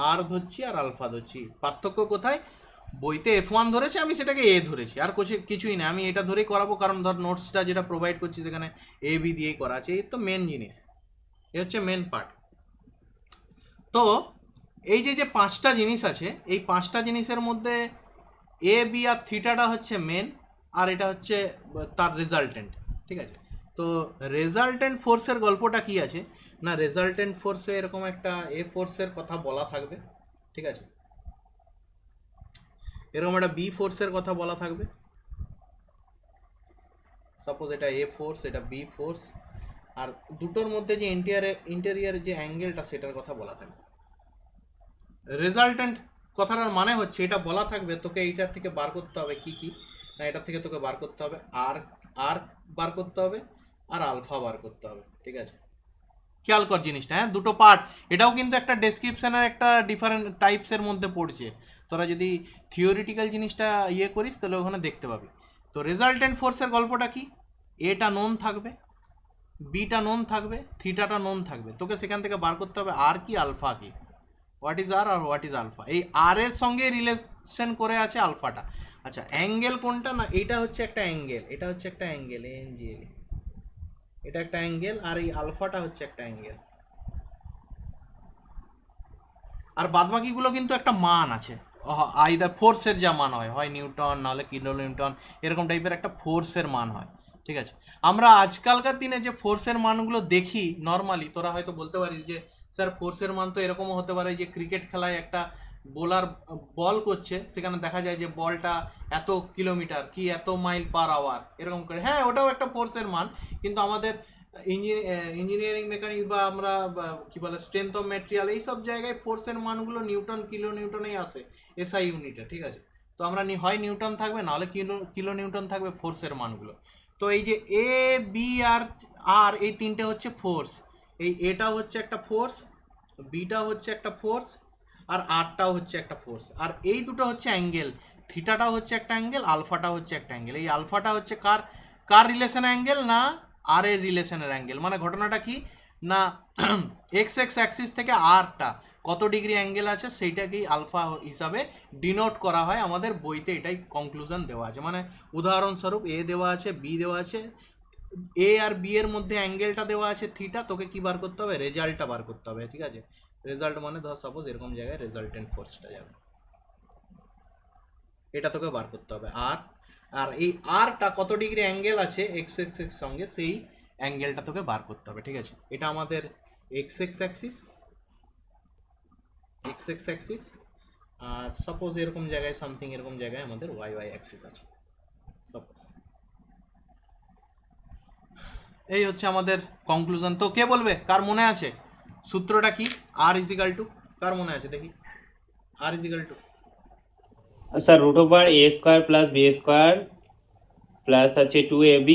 আর ধরছি, আর আলফা ধরছি। পার্থক্য কোথায়? বইতে F1 ধরেছে, আমি সেটাকে এ ধরেছি, আর কিছুই না, আমি এটা ধরেই করাবো, কারণ ধর নোটসটা যেটা প্রোভাইড করছি সেখানে এ বি দিয়েই করা আছে। এই তো মেন জিনিস, এ হচ্ছে মেন পার্ট। তো এই যে পাঁচটা জিনিস আছে, এই পাঁচটা জিনিসের মধ্যে এ বি আর থিটাটা হচ্ছে মেন, আর এটা হচ্ছে তার রেজাল্টেন্ট। ঠিক আছে, তো রেজাল্টেন্ট ফোর্সের গল্পটা কি আছে না, রেজাল্টেন্ট ফোর্সে এরকম একটা এ ফোর্সের কথা বলা থাকবে। ঠিক আছে, এরকম একটা বি ফোর্সের কথা বলা থাকবে। সাপোজ এটা এ ফোর্স, এটা বি ফোর্স, আর দুটোর মধ্যে যে ইন্টেরিয়ার যে অ্যাঙ্গেলটা সেটার কথা বলা থাকবে। রেজাল্টেন্ট কথাটার মানে হচ্ছে এটা বলা থাকবে তোকে এইটার থেকে বার করতে হবে কি কি না, এটা থেকে তোকে বার করতে হবে আর আর বার করতে হবে, আর আলফা বার করতে হবে। ঠিক আছে, খেয়াল কর জিনিসটা, হ্যাঁ, দুটো পার্ট। এটাও কিন্তু একটা ডেসক্রিপশনের একটা ডিফারেন্ট টাইপসের মধ্যে পড়ছে, তোরা যদি থিওরিটিক্যাল জিনিসটা ইয়ে করিস তাহলে ওখানে দেখতে পাবি। তো রেজাল্টেন্ট ফোর্সের গল্পটা কি, এটা নোন থাকবে, বিটা নোন থাকবে, থিটাটা নোন থাকবে, তোকে সেখান থেকে বার করতে হবে আর কি, আলফা কি, হোয়াট ইজ আর আর হোয়াট ইজ আলফা। এই আর এর সঙ্গে রিলেশন করে আছে আলফাটা। আচ্ছা, অ্যাঙ্গেল কোনটা না, এইটা হচ্ছে একটা অ্যাঙ্গেল, এটা হচ্ছে একটা অ্যাঙ্গেল, এনজিএল, এটা একটা অ্যাঙ্গেল, আর এই আলফাটা হচ্ছে একটা অ্যাঙ্গেল। আর বাদবাকিগুলো কিন্তু একটা মান আছে, আইদার ফোর্সের যা মান হয়, হয় নিউটন, নাহলে কিলো নিউটন, এরকম টাইপের একটা ফোর্সের মান হয়। ঠিক আছে। আমরা আজকালকার দিনে যে ফোর্সের মানগুলো দেখি নর্মালি, তোরা হয়তো বলতে পারিস যে স্যার ফোর্সের মান তো এরকমও হতে পারে যে ক্রিকেট খেলায় একটা বোলার বল করছে, সেখানে দেখা যায় যে বলটা এত কিলোমিটার কি এত মাইল পার আওয়ার এরকম করে, হ্যাঁ ওটাও একটা ফোর্সের মান। কিন্তু আমাদের ইঞ্জিনিয়ারিং মেকানিক্স বা আমরা কি বলে স্ট্রেংথ অফ ম্যাটেরিয়াল এইসব জায়গায় ফোর্সের মানগুলো নিউটন কিলো নিউটনেই আসে এসআই ইউনিটে, ঠিক আছে। তো আমরা হয় নিউটন থাকবে, নাহলে কিলো নিউটন থাকবে ফোর্সের মানগুলো। তো এই যে এ বি আর আর এই তিনটে হচ্ছে ফোর্স। এই এটা হচ্ছে একটা ফোর্স, বিটা হচ্ছে একটা ফোর্স, আর আরটাও হচ্ছে একটা ফোর্স। আর এই দুটো হচ্ছে অ্যাঙ্গেল, থিটাটা হচ্ছে একটা অ্যাঙ্গেল, আলফাটা হচ্ছে একটা অ্যাঙ্গেল। এই আলফাটা হচ্ছে কার কার রিলেশন অ্যাঙ্গেল না আর এর রিলেশনের অ্যাঙ্গেল। মানে ঘটনাটা কি না এক্স এক্স অ্যাক্সিস থেকে আরটা কত ডিগ্রি অ্যাঙ্গেল আছে সেইটাকেই আলফা হিসাবে ডিনোট করা হয় আমাদের বইতে, এটাই কনক্লুশন দেওয়া আছে। মানে উদাহরণস্বরূপ এ দেওয়া আছে, বি দেওয়া আছে, এ আর বি এর মধ্যে অ্যাঙ্গেলটা দেওয়া আছে থিটা, তোকে কি বার করতে হবে, রেজাল্টটা বার করতে হবে, ঠিক আছে। রেজাল্ট মানে ধর সাপোজ এরকম জায়গায় রেজাল্টেন্ট ফোর্সটা যাবে, এটা তোকে বার করতে হবে। আর আর এই আরটা কত ডিগ্রি অ্যাঙ্গেল আছে এক্স এক্স এর সঙ্গে, সেই অ্যাঙ্গেলটা তোকে বার করতে হবে, ঠিক আছে। এটা আমাদের X X axis, X X axis. আর সাপোজ এরকম জায়গায় সামথিং এরকম জায়গায় আমাদের ওয়াই ওয়াই অ্যাক্সিস আছে সাপোজ। এই হচ্ছে আমাদের কনক্লুশন। তো কে বলবে কার মনে আছে সূত্রটা কি? আর ইজিক্যাল টু, কার মনে আছে দেখি, R equal to sir root over A square plus B square plus আছে 2ab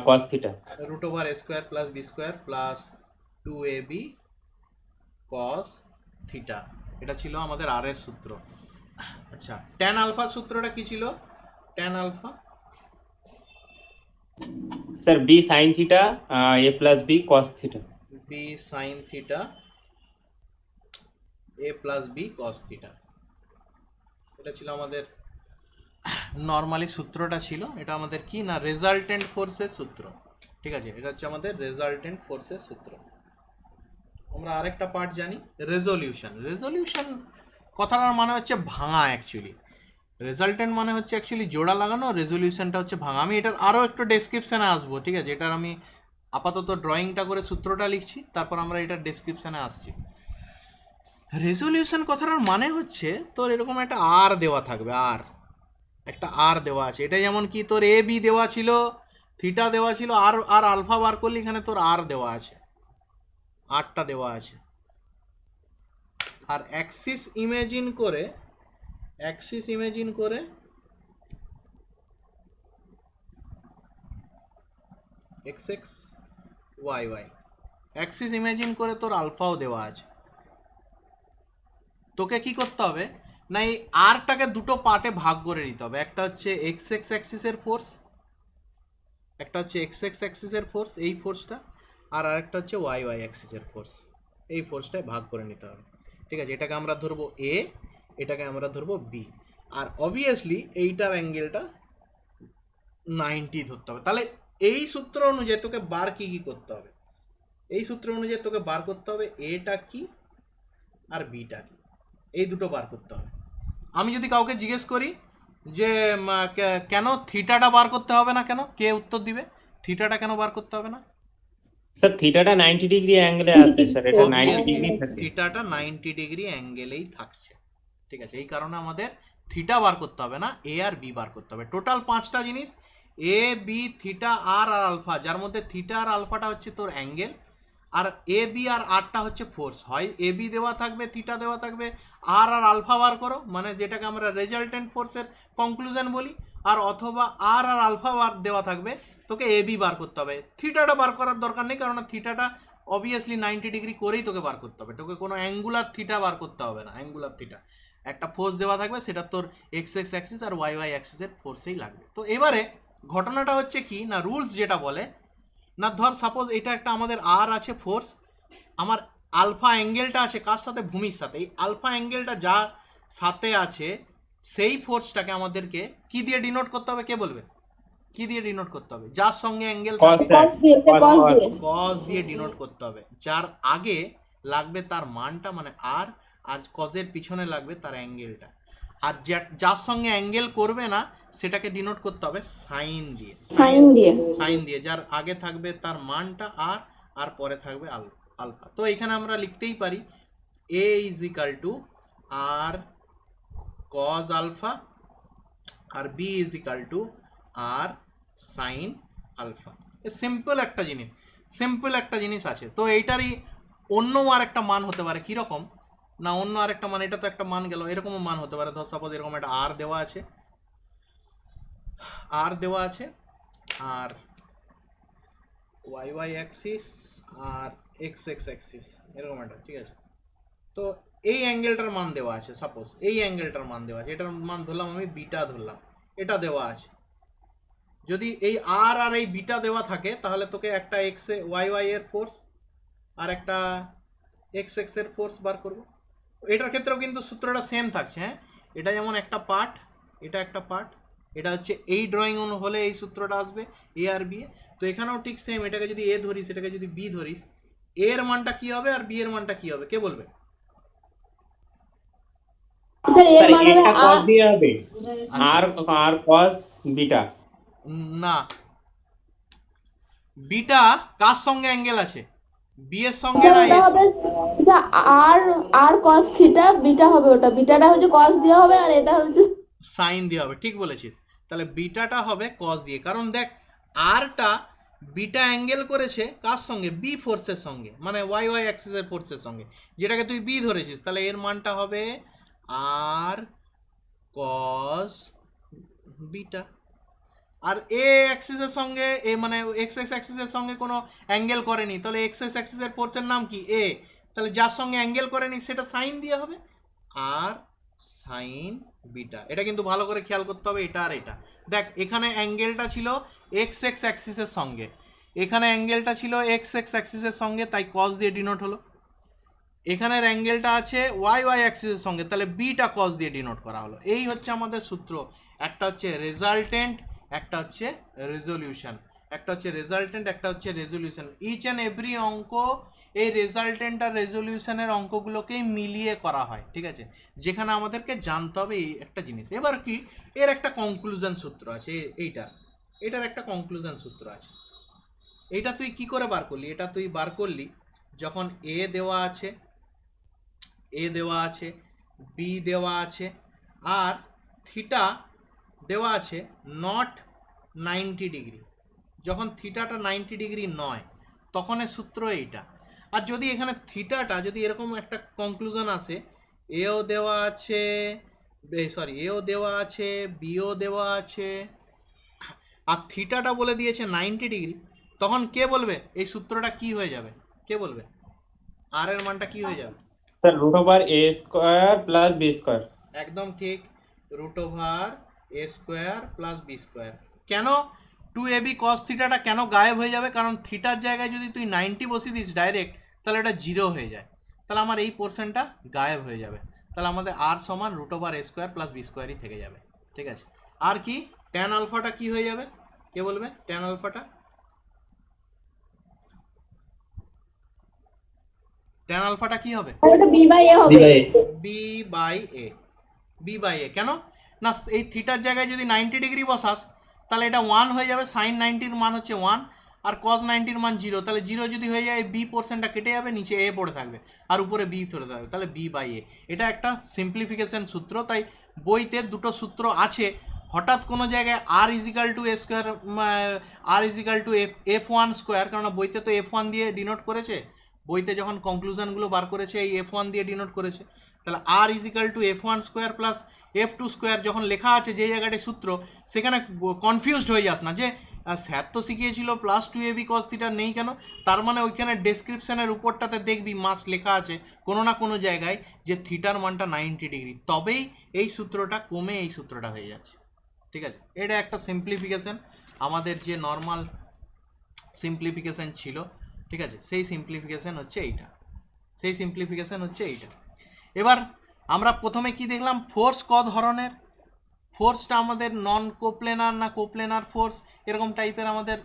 cos theta. Root over A square plus B square plus 2ab cos theta, এটা ছিল আমাদের আর এর সূত্র। আচ্ছা, ট্যান আলফা সূত্রটা কি ছিল? Tan alpha sir b sin theta a plus b cos theta. B sine theta A plus B cos theta, এটা ছিল আমাদের নর্মালি সূত্রটা ছিল। এটা আমাদের কি না রেজাল্টেন্ট ফোর্সের সূত্র, ঠিক আছে। এটা হচ্ছে আমাদের রেজাল্টেন্ট ফোর্সের সূত্র। আমরা আরেকটা পার্ট জানি, রেজলিউশন। রেজলিউশন কথাটার মানে হচ্ছে ভাঙা অ্যাকচুয়ালি। রেজাল্টেন্ট মানে হচ্ছে অ্যাকচুয়ালি জোড়া লাগানো, রেজলিউশনটা হচ্ছে ভাঙা। আমি এটার আরও একটু ডেসক্রিপশানে আসবো, ঠিক আছে। এটার আমি আপাতত ড্রয়িংটা করে সূত্রটা লিখছি, তারপর আমরা এটার ডেসক্রিপশানে আসছি। রেজলিউশন কথাটার মানে হচ্ছে তোর এরকম একটা আর দেওয়া থাকবে, আর একটা আর দেওয়া আছে। এটা যেমন কি তোর এ বি দেওয়া ছিল, থিটা দেওয়া ছিল, আর আর আলফা বার করলি, এখানে তোর আর দেওয়া আছে, আরটা দেওয়া আছে। আর অ্যাক্সিস ইমেজিন করে, অ্যাক্সিস ইমেজিন করে X X Y Y, axis imagine করে তোর আলফাও দেওয়া আছে। তোকে কি করতে হবে না এই আরটাকে দুটো পার্টে ভাগ করে নিতে হবে। একটা হচ্ছে এক্স এক্স অ্যাক্সিসের ফোর্স, একটা হচ্ছে এক্স এক্স অ্যাক্সিসের ফোর্স, এই ফোর্সটা, আর আরেকটা হচ্ছে ওয়াই ওয়াই অ্যাক্সিসের ফোর্স, এই ফোর্সটায় ভাগ করে নিতে হবে, ঠিক আছে। এটাকে আমরা ধরবো এ, এটাকে আমরা ধরবো বি, আর অবভিয়াসলি এইটার অ্যাঙ্গেলটা 90 ধরতে হবে। তাহলে এই সূত্র অনুযায়ী তোকে বার কি কি করতে হবে, এই সূত্র অনুযায়ী তোকে বার করতে হবে এটা কি আর বিটা কি, এই দুটো বার করতে হবে। আমি যদি কাউকে জিজ্ঞেস করি যে কেন থিটাটা বার করতে হবে না, কেন, কে উত্তর দিবে থিটাটা কেন বার করতে হবে না? স্যার থিটাটা 90 ডিগ্রি অ্যাঙ্গেলে আছে স্যার, এটা 90 ডিগ্রি থাকে। থিটাটা 90 ডিগ্রি অ্যাঙ্গেলেই থাকছে, ঠিক আছে। এই কারণে আমাদের থিটা বার করতে হবে না, এ আর বি বার করতে হবে। টোটাল 5টা জিনিস, A B theta R R alpha, যার মধ্যে থিটা আর আলফাটা হচ্ছে তোর অ্যাঙ্গেল, আর এ বি আর আরটা হচ্ছে ফোর্স। হয় এ বি দেওয়া থাকবে, থিটা দেওয়া থাকবে, আর আর আলফা বার করো, মানে যেটাকে আমরা রেজাল্টেন্ট ফোর্সের কনক্লুশন বলি, আর অথবা আর আর আলফা বার দেওয়া থাকবে, তোকে এ বি বার করতে হবে। থিটাটা বার করার দরকার নেই, কারণ থিটাটা অবভিয়াসলি 90 ডিগ্রি করেই তোকে বার করতে হবে, তোকে কোনো অ্যাঙ্গুলার থিটা বার করতে হবে না। অ্যাঙ্গুলার থিটা একটা ফোর্স দেওয়া থাকবে, সেটা তোর এক্স এক্স অ্যাক্সিস আর ওয়াই ওয়াই অ্যাক্সিসের ফোর্সেই লাগবে। তো এবারে ঘটনাটা হচ্ছে কি না রুলস যেটা বলে না, ধর সাপোজ এটা একটা আমাদের আর আছে ফোর্স, আমার আলফা অ্যাঙ্গেলটা আছে কার সাথে, ভূমির সাথে। এই আলফা অ্যাঙ্গেলটা যা সাথে আছে সেই ফোর্সটাকে আমাদেরকে কি দিয়ে ডিনোট করতে হবে, কে বলবে কি দিয়ে ডিনোট করতে হবে? যার সঙ্গে অ্যাঙ্গেল cos থাকে স্যার, কস cos দিয়ে কস দিয়ে ডিনোট করতে হবে। যার আগে লাগবে তার মানটা মানে আর, আর কজের পিছনে লাগবে তার অ্যাঙ্গেলটা। আর যার সঙ্গে অ্যাঙ্গেল করবে না সেটাকে ডিনোট করতে হবে সাইন দিয়ে, সাইন দিয়ে। সাইন দিয়ে, যার আগে থাকবে তার মানটা আর পরে থাকবে আলফা। তো এখানে আমরা লিখতেই পারি a is equal to R cos alpha আর b is equal to R sine alpha. Simple একটা জিনিস, সিম্পল একটা জিনিস আছে। তো এইটারই অন্য আর একটা মান হতে পারে, কীরকম না অন্য আর একটা মান, এটা তো একটা মান গেল, এরকমও মান হতে পারে। ধর সাপোজ এরকম একটা আর দেওয়া আছে, আর দেওয়া আছে, আর ওয়াই অ্যাক্সিস আর এক্স অ্যাক্সিস এরকম একটা, ঠিক আছে। তো এই অ্যাঙ্গেলটার মান দেওয়া আছে, সাপোজ এই অ্যাঙ্গেলটার মান দেওয়া আছে, এটার মান ধরলাম আমি বিটা ধরলাম, এটা দেওয়া আছে। যদি এই আর এই বিটা দেওয়া থাকে তাহলে তোকে একটা এক্স ওয়াই এর ফোর্স আর একটা এক্স এর ফোর্স বার করবো। এটার ক্ষেত্রেও কিন্তু সূত্রটা সেম থাকছে, হ্যাঁ, এটা যেমন একটা পার্ট, এটা একটা পার্ট, এটা হচ্ছে এই ড্রয়িং হলে এই সূত্রটা আসবে এ আর বি এ। তো এখানেও ঠিক সেম, এটাকে যদি এ ধরিস, এটাকে যদি বি ধরিস, এ এর মানটা কি হবে আর বি এর মানটা কি হবে কে বলবে? স্যার এর স্যার মান হবে এটা কস আর। দিয়ে হবে, আর কস বিটা। না, বিটা কার সঙ্গে অ্যাঙ্গেল আছে? বি এর সঙ্গে স্যার না ওটা এর হবে সঙ্গে? যা আর আর cos থিটা, বিটা হবে ওটা, বিটাটা হচ্ছে cos দেওয়া হবে আর এটা হচ্ছে সাইন দিয়ে হবে, ঠিক বলেছিস। তাহলে বিটাটা হবে কস দিয়ে, কারণ দেখ আরটা বিটা অ্যাঙ্গেল করেছে কার সঙ্গে? বি ফোর্সের সঙ্গে, মানে ওয়াই অ্যাক্সিসের ফোর্সের সঙ্গে, যেটাকে তুই বি ধরেছিস। তাহলে এর মানটা হবে আর কস বিটা। আর এ অ্যাক্সিসের সঙ্গে এ মানে এক্স অ্যাক্সিসের সঙ্গে কোনো অ্যাঙ্গেল করেনি, তাহলে এক্স অ্যাক্সিসের ফোর্সের নাম কি? এ। তাহলে যার সঙ্গে অ্যাঙ্গেল করেনি সেটা সাইন দিয়ে হবে, আর সাইন বিটা। এটা কিন্তু ভালো করে খেয়াল করতে হবে, এটা আর এটা। দেখ এখানে অ্যাঙ্গেলটা ছিল এক্স অ্যাক্সিসের সঙ্গে, এখানে অ্যাঙ্গেলটা ছিল এক্স অ্যাক্সিসের সঙ্গে, তাই কস দিয়ে ডিনোট হলো। এখানের অ্যাঙ্গেলটা আছে ওয়াই অ্যাক্সিসের সঙ্গে, তাহলে বিটা কস দিয়ে ডিনোট করা হলো। এই হচ্ছে আমাদের সূত্র, একটা হচ্ছে রেজাল্টেন্ট, একটা হচ্ছে রেজলিউশন, একটা হচ্ছে রেজাল্টেন্ট, একটা হচ্ছে রেজলিউশন। ইচ অ্যান্ড এভরি অঙ্ক এই রেজাল্টেন্ট আর রেজলিউশনের অঙ্কগুলোকেই মিলিয়ে করা হয়, ঠিক আছে, যেখানে আমাদেরকে জানতে হবে এই একটা জিনিস। এবার কি এর একটা কনক্লুশন সূত্র আছে, এটার একটা কনক্লুশন সূত্র আছে। এইটা তুই কি করে বার করলি? এটা তুই বার করলি যখন এ দেওয়া আছে, এ দেওয়া আছে, বি দেওয়া আছে, আর থিটা দেওয়া আছে নট 90 ডিগ্রি। যখন থিটাটা 90 ডিগ্রি নয় তখন এর সূত্র এইটা। আর যদি এখানে থিটাটা যদি এরকম একটা কনক্লুশন আসে, এও দেওয়া আছে, এও দেওয়া আছে, বিও দেওয়া আছে, আর থিটাটা বলে দিয়েছে 90 ডিগ্রি, তখন কে বলবে এই সূত্রটা কি হয়ে যাবে? কে বলবে আর এর মানটা কি হয়ে যাবে? Sir root over A square plus B square. একদম ঠিক, root over A square plus B square. কেন 2ab cos থিটাটা কেন গায়েব হয়ে যাবে? কারণ থিটার জায়গায় যদি তুই 90 বসিয়ে দিস ডাইরেক্ট, তাহলে এটা 0 হয়ে যায়, তাহলে আমার এই পোর্শনটা গায়েব হয়ে যাবে। তাহলে আমাদের আর সমান root over A square plus B স্কোয়ারই থেকে যাবে, ঠিক আছে। আর কি ট্যান আলফাটা কি হয়ে যাবে কে বলবে? ট্যান আলফাটা, ট্যান আলফাটা কি হবে? ওটা বি বাই এ হবে। B by A, B by A. কেন না এই থিটার জায়গায় যদি 90 ডিগ্রি বসাস তাহলে এটা 1 হয়ে যাবে, সাইন 90-র মান হচ্ছে 1 আর কস 90-র মান 0, তাহলে 0 যদি হয়ে যায় বি পোর্শনটা কেটে যাবে, নিচে এ পড়ে থাকবে আর উপরে বি ধরে থাকবে, তাহলে বি বাই এ। এটা একটা সিম্পলিফিকেশন সূত্র, তাই বইতে দুটো সূত্র আছে। হঠাৎ কোনো জায়গায় আর equal two A square, R equal to F1 square, কারণ বইতে তো F1 দিয়ে ডিনোট করেছে, বইতে যখন কনক্লুশনগুলো বার করেছে এই F1 দিয়ে ডিনোট করেছে। তাহলে R equal to F1 square plus F2 square যখন লেখা আছে যে জায়গাটায় সূত্র, সেখানে কনফিউজড হয়ে যাস না যে স্যার তো শিখিয়েছিল প্লাস 2ab cos থিটা নেই কেন। তার মানে ওইখানে ডেসক্রিপশনের উপরটাতে দেখবি মাস্ট লেখা আছে কোনো না কোনো জায়গায় যে থিটার মানটা 90 ডিগ্রি, তবেই এই সূত্রটা কমে এই সূত্রটা হয়ে যাচ্ছে, ঠিক আছে। এটা একটা সিম্পলিফিকেশন, আমাদের যে নর্মাল সিম্পলিফিকেশন ছিল, ঠিক আছে, সেই সিম্পলিফিকেশন হচ্ছে এইটা, সেই সিম্পলিফিকেশন হচ্ছে এইটা। এবার আমরা প্রথমে কি দেখলাম? ফোর্স ক ধরনের, ফোর্সটা আমাদের নন কোপ্লেনার না কোপ্লেনার ফোর্স, এরকম টাইপের আমাদের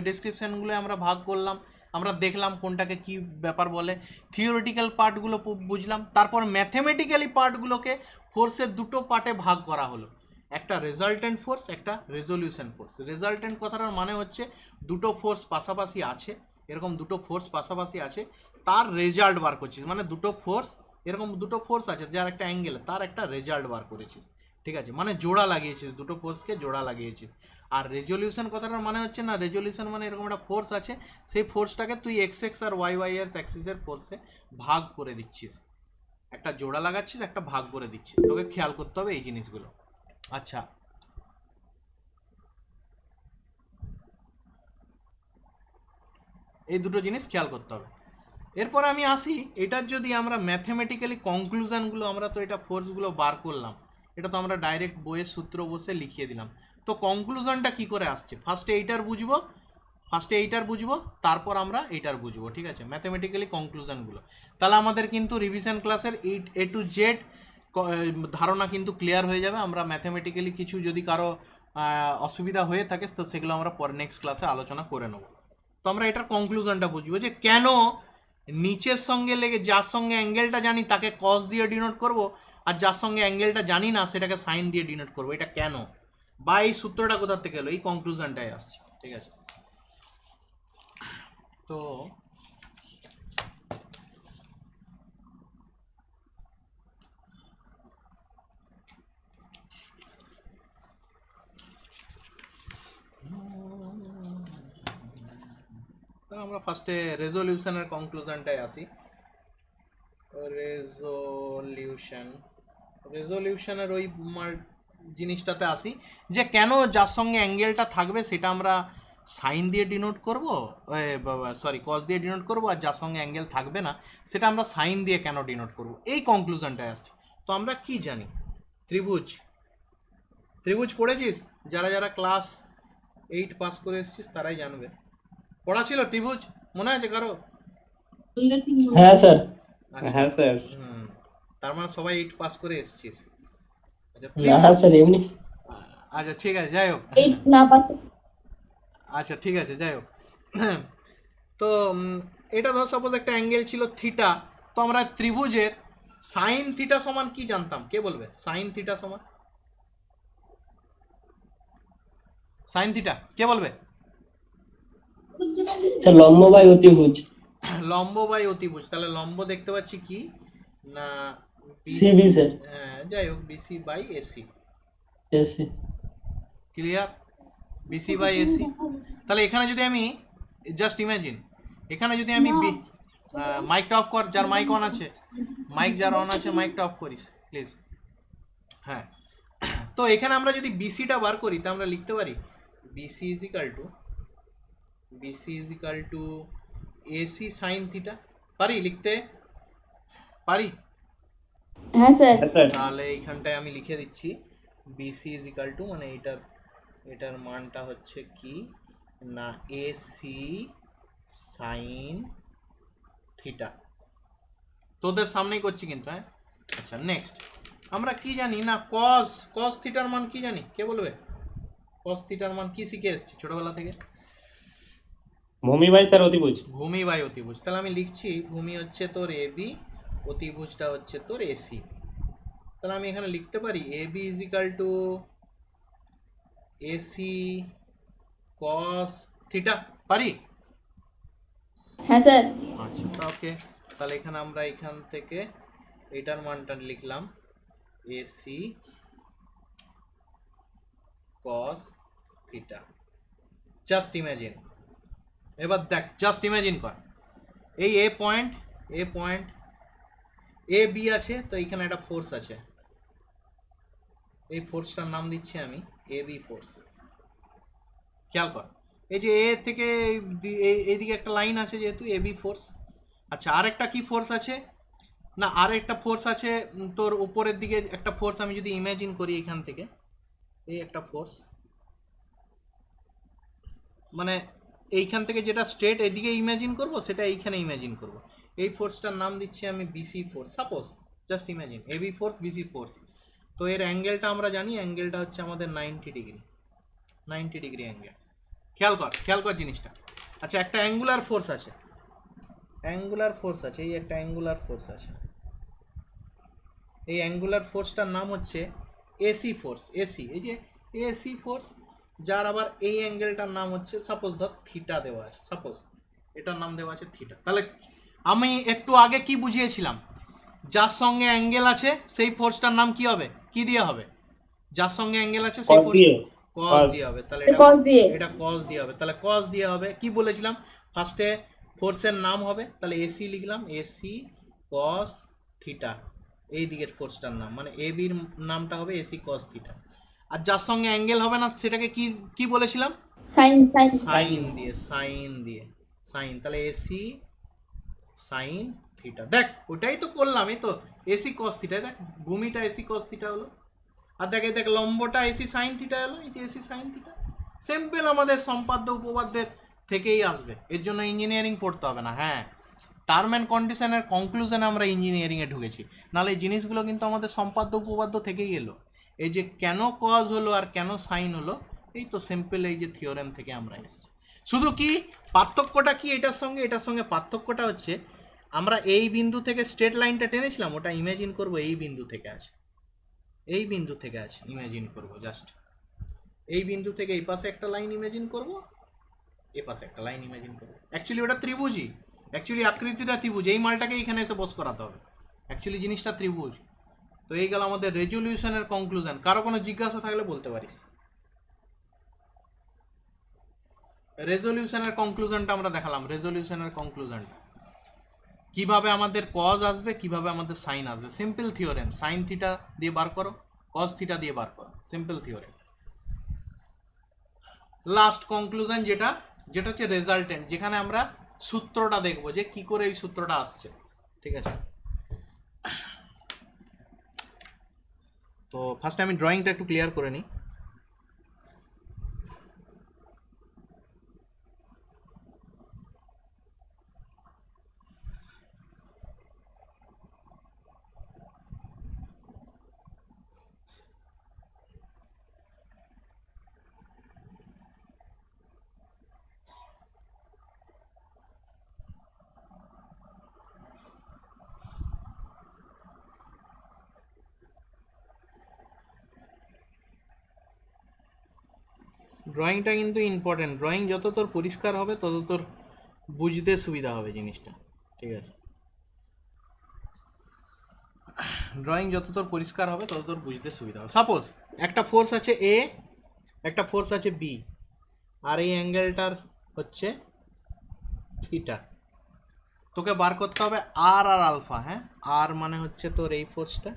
ডেসক্রিপশানগুলো আমরা ভাগ করলাম, আমরা দেখলাম কোনটাকে কি ব্যাপার বলে, থিওরিটিক্যাল পার্টগুলো বুঝলাম, তারপর ম্যাথমেটিক্যালি পার্টগুলোকে ফোর্সের দুটো পার্টে ভাগ করা হলো, একটা রেজাল্টেন্ট ফোর্স, একটা রেজলিউশন ফোর্স। রেজাল্টেন্ট কথাটার মানে হচ্ছে দুটো ফোর্স পাশাপাশি আছে, এরকম দুটো ফোর্স পাশাপাশি আছে, তার রেজাল্ট বার করছিস, মানে দুটো ফোর্স, এরকম দুটো ফোর্স আছে যার একটা অ্যাঙ্গেল, তার একটা রেজাল্ট বার করেছিস, ঠিক আছে, মানে জোড়া লাগিয়েছিস, দুটো ফোর্সকে জোড়া লাগিয়েছিস। আর রেজলিউশন কথাটার মানে হচ্ছে না, রেজলিউশন মানে এরকম একটা ফোর্স আছে, সেই ফোর্সটাকে তুই এক্স এক্স আর ওয়াই ওয়াই এর অ্যাক্সিসের ফোর্সে ভাগ করে দিচ্ছিস, একটা জোড়া লাগাচ্ছিস, একটা ভাগ করে দিচ্ছিস, তোকে খেয়াল করতে হবে এই জিনিসগুলো। আচ্ছা, এই দুটো জিনিস খেয়াল করতে হবে। এরপর আমি আসি, এটার যদি আমরা ম্যাথমেটিক্যালি কনক্লুশনগুলো, আমরা তো এটা ফোর্সগুলো বার করলাম, এটা তো আমরা ডাইরেক্ট বইয়ের সূত্র বসে লিখিয়ে দিলাম, তো কনক্লুশনটা কি করে আসছে, ফার্স্টে এইটার বুঝবো, তারপর আমরা এইটার বুঝবো, ঠিক আছে, ম্যাথমেটিক্যালি কনক্লুশনগুলো। তাহলে আমাদের কিন্তু রিভিশন ক্লাসের এ টু জেড ধারণা কিন্তু ক্লিয়ার হয়ে যাবে। আমরা ম্যাথমেটিক্যালি কিছু যদি কারো অসুবিধা হয়ে থাকে তো সেগুলো আমরা পরে নেক্সট ক্লাসে আলোচনা করে নেব। তো আমরা এটার কনক্লুশনটা বুঝবো যে কেন নিচের সঙ্গে লেগে যার সঙ্গে অ্যাঙ্গেলটা জানি তাকে কস দিয়ে ডিনোট করব, আর যার সঙ্গে অ্যাঙ্গেলটা জানি না সেটাকে সাইন দিয়ে ডিনোট করব, এটা কেন, বা এই সূত্রটা কোথা থেকে এলো, এই কনক্লুশনটাই আসছে, ঠিক আছে। তো আমরা ফার্স্টে রেজলিউশনের কনক্লুশনটাই আসি। রেজলিউশনের ওই জিনিসটাতে আসি যে কেন যার সঙ্গে অ্যাঙ্গেলটা থাকবে সেটা আমরা সাইন দিয়ে ডিনোট করব, সরি কস দিয়ে ডিনোট করব, আর যার সঙ্গে অ্যাঙ্গেল থাকবে না সেটা আমরা সাইন দিয়ে কেন ডিনোট করব, এই কনক্লুশনটাই আসছে। তো আমরা কি জানি, ত্রিভুজ পড়েছিস, যারা যারা ক্লাস 8 পাস করে এসেছিস তারাই জানবে, পড়া ছিল ত্রিভুজ, মনে আছে কারো? হ্যাঁ স্যার। আচ্ছা, হ্যাঁ স্যার। তার মানে সবাই 8 পাস করে এসেছিস। আচ্ছা না স্যার এমনি। আচ্ছা ঠিক আছে, যাই হোক, এই না পাতে আচ্ছা ঠিক আছে, যাই হোক। তো এটা ধর সাপোজ একটা অ্যাঙ্গেল ছিল থিটা, তো আমরা ত্রিভুজের সাইন থিটা সমান কি জানতাম, কে বলবে? সাইন থিটা সমান, সাইন থিটা কে বলবে? স্যার লম্ব বাই অতিভুজ। লম্ব বাই অতিভুজ, তাহলে লম্ব দেখতে পাচ্ছি কি না, সিবি স্যার। হ্যাঁ যাই হোক, BC by AC, AC. Clear, BC by AC. তাহলে এখানে যদি আমি জাস্ট ইমাজিন, এখানে যদি আমি মাইকটা অফ কর, যার মাইক অন আছে, মাইক যার অন আছে মাইকটা অফ করিস প্লিজ। হ্যাঁ, তো এখানে আমরা যদি বিসিটা বার করি তা আমরা লিখতে পারি BC is equal to AC sine theta, পারি লিখতে, পারি? হ্যাঁ স্যার। তাহলে এইখানটায় আমি লিখে দিচ্ছি বিসি ইজ ইকাল টু, মানে এটার মানটা হচ্ছে কি না এসি সাইন থিটা, তোদের সামনেই করছি কিন্তু, হ্যাঁ। আচ্ছা নেক্সট আমরা কি জানি না, কস থিটার মান কি জানি, কে বলবে? কস থিটার মান কি শিখে এসেছি ছোটবেলা থেকে? ভূমি বাই স্যার অতিভুজ। ভূমি বাই অতিভুজ, তাহলে আমি লিখছি ভূমি হচ্ছে তোর এবি, অতিভুজটা হচ্ছে তোর এসি। তাহলে আমি এখানে লিখতে পারি AB is equal to AC cos theta, পারি? হ্যাঁ স্যার। আচ্ছা ওকে, তাহলে এখানে আমরা এখান থেকে এটার মানটা লিখলাম AC cos theta. Just imagine, এবার দেখ, জাস্ট ইমাজিন কর, এই এ পয়েন্ট এ বি আছে, তো এখানে একটা ফোর্স আছে, এই ফোর্সটার নাম দিচ্ছি আমি এ বি ফোর্স। খেয়াল কর, এই যে এ থেকে এইদিকে একটা লাইন আছে যেহেতু এ বি ফোর্স। আচ্ছা আর একটা কি ফোর্স আছে না, আর একটা ফোর্স আছে তোর উপরের দিকে একটা ফোর্স, আমি যদি ইমাজিন করি এখান থেকে এই একটা ফোর্স, মানে এইখান থেকে যেটা স্ট্রেট এদিকে ইমাজিন করব সেটা এইখানে ইমাজিন করব, এই ফোর্সটার নাম দিচ্ছি আমি BC force. Suppose just imagine AB force BC force, তো এর অ্যাঙ্গেলটা আমরা জানি, অ্যাঙ্গেলটা হচ্ছে আমাদের 90 ডিগ্রি অ্যাঙ্গেল। খেয়াল কর জিনিসটা। আচ্ছা একটা অ্যাঙ্গুলার ফোর্স আছে, এই একটা অ্যাঙ্গুলার ফোর্স আছে, এই অ্যাঙ্গুলার ফোর্সটার নাম হচ্ছে এসি ফোর্স। এসি, এই যে এসি ফোর্স, যার আবার এই অ্যাঙ্গেলটার নাম হচ্ছে, সাপোজ ধর থিটা দেওয়া আছে, সাপোজ এটার নাম দেওয়া আছে থিটা। তাহলে আমি একটু আগে কি বুঝিয়েছিলাম, যার সঙ্গে অ্যাঙ্গেল আছে সেই ফোর্সটার নাম কি হবে, কি দিয়ে হবে? যার সঙ্গে অ্যাঙ্গেল আছে সেই cos ফোর্স দিয়ে কস cos দিয়ে হবে। তাহলে কস দিয়ে এটা কস দিয়ে হবে। তাহলে কস দিয়ে হবে, কি বলেছিলাম ফার্স্টে, ফোর্সের নাম হবে, তাহলে এসি লিখলাম, এসি কস থিটা, এই দিকের ফোর্সটার নাম, মানে এ বির নামটা হবে এসি কস থিটা। আর যার সঙ্গে অ্যাঙ্গেল হবে না সেটাকে কি কি বলেছিলাম, সাইন সাইন সাইন দিয়ে, সাইন দিয়ে, সাইন। তাহলে এসি সাইন থিটা, দেখ ওটাই তো করলাম, এই তো এসি কস থিটা, দেখ ভূমিটা এসি কস থিটা হলো, আর দেখে দেখ লম্বটা এসি সাইন থিটা এলো, এই যে এসি সাইন থিটা। সিম্পল, আমাদের সম্পাদ্য উপপাদ্যের থেকেই আসবে, এর জন্য ইঞ্জিনিয়ারিং পড়তে হবে না। হ্যাঁ, টার্ম অ্যান্ড কন্ডিশনের কনক্লুশনে আমরা ইঞ্জিনিয়ারিংয়ে ঢুকেছি, নাহলে এই জিনিসগুলো কিন্তু আমাদের সম্পাদ্য উপপাদ্য থেকেই এলো। এই যে কেন কজ হলো আর কেন সাইন হলো, এই তো সিম্পল এই যে থিওরেম থেকে আমরা এসেছি। শুধু কি পার্থক্যটা কি এটার সঙ্গে পার্থক্যটা হচ্ছে, আমরা এই বিন্দু থেকে স্ট্রেট লাইনটা টেনেছিলাম, ওটা ইমাজিন করব এই বিন্দু থেকে আছে, এই বিন্দু থেকে আছে, ইমাজিন করব জাস্ট এই বিন্দু থেকে এই পাশে একটা লাইন ইমাজিন করব, এই পাশে একটা লাইন ইমাজিন করব। অ্যাকচুয়ালি ওটা ত্রিভুজই, অ্যাকচুয়ালি আকৃতিটা ত্রিভুজ, এই মালটাকে এখানে এসে বস করাতে হবে, অ্যাকচুয়ালি জিনিসটা ত্রিভুজ। তো এই গেল আমাদের রেজলিউশনের কনক্লুশন। কারো কোনো জিজ্ঞাসা থাকলে বলতে পারিস। রেজলিউশনের কনক্লুশনটা আমরা দেখালাম, রেজলিউশনের কনক্লুশনটা কিভাবে আমাদের কজ আসবে, কিভাবে আমাদের সাইন আসবে, সিম্পল থিওরেম, সাইন থিটা দিয়ে বার করো, কজ থিটা দিয়ে বার করো, সিম্পল থিওরেম। লাস্ট কনক্লুশন যেটা হচ্ছে রেজাল্টেন্ট, যেখানে আমরা সূত্রটা দেখব যে কি করে এই সূত্রটা আসছে। ঠিক আছে, তো ফার্স্টে আমি ড্রয়িংটা একটু ক্লিয়ার করে নিই। ড্রয়িংটা কিন্তু ইম্পর্টেন্ট, ড্রয়িং যত তোর পরিষ্কার হবে তত তোর বুঝতে সুবিধা হবে জিনিসটা। ঠিক আছে, ড্রয়িং যত তোর পরিষ্কার হবে তত তোর বুঝতে সুবিধা হবে। সাপোজ একটা ফোর্স আছে এ, একটা ফোর্স আছে বি, আর এই অ্যাঙ্গেলটার হচ্ছে থিটা। তোকে বার করতে হবে আর আর আলফা। হ্যাঁ, আর মানে হচ্ছে তোর এই ফোর্সটা,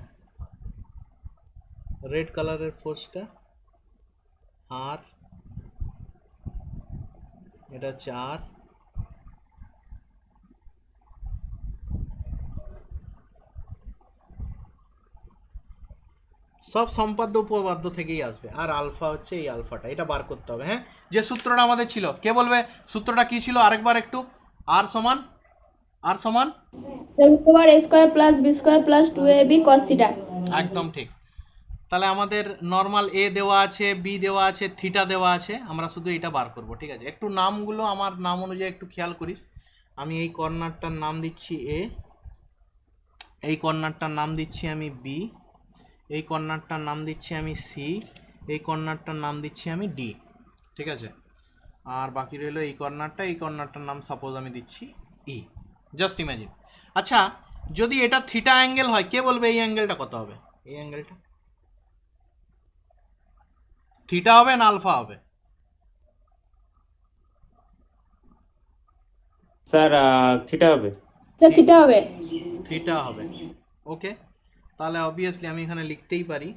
রেড কালারের ফোর্সটা, আর এটা হচ্ছে আর, সব সম্পাদ্য উপপাদ্য থেকেই আসবে। আর আলফা হচ্ছে এই আলফাটা, এটা বার করতে হবে। হ্যাঁ, যে সূত্রটা আমাদের ছিল, কে বলবে সূত্রটা কি ছিল আরেকবার একটু? আর সমান over a square plus b square plus 2ab cos theta. একদম ঠিক। তাহলে আমাদের নর্মাল এ দেওয়া আছে, বি দেওয়া আছে, থিটা দেওয়া আছে, আমরা শুধু এটা বার করব। ঠিক আছে, একটু নামগুলো আমার নাম অনুযায়ী একটু খেয়াল করিস। আমি এই কর্নারটার নাম দিচ্ছি এ, এই কর্নারটার নাম দিচ্ছি আমি বি, এই কর্নারটার নাম দিচ্ছি আমি সি, এই কর্নারটার নাম দিচ্ছি আমি ডি। ঠিক আছে, আর বাকি রইলো এই কর্নারটার নাম সাপোজ আমি দিচ্ছি ই। Just imagine. আচ্ছা, যদি এটা থিটা অ্যাঙ্গেল হয়, কে বলবে এই অ্যাঙ্গেলটা কত হবে? এই অ্যাঙ্গেলটা থিটা হবে না আলফা হবে? স্যার থিটা হবে। থিটা হবে। থিটা হবে। ওকে, তাহলে অবভিয়াসলি আমি এখানে লিখতেই পারি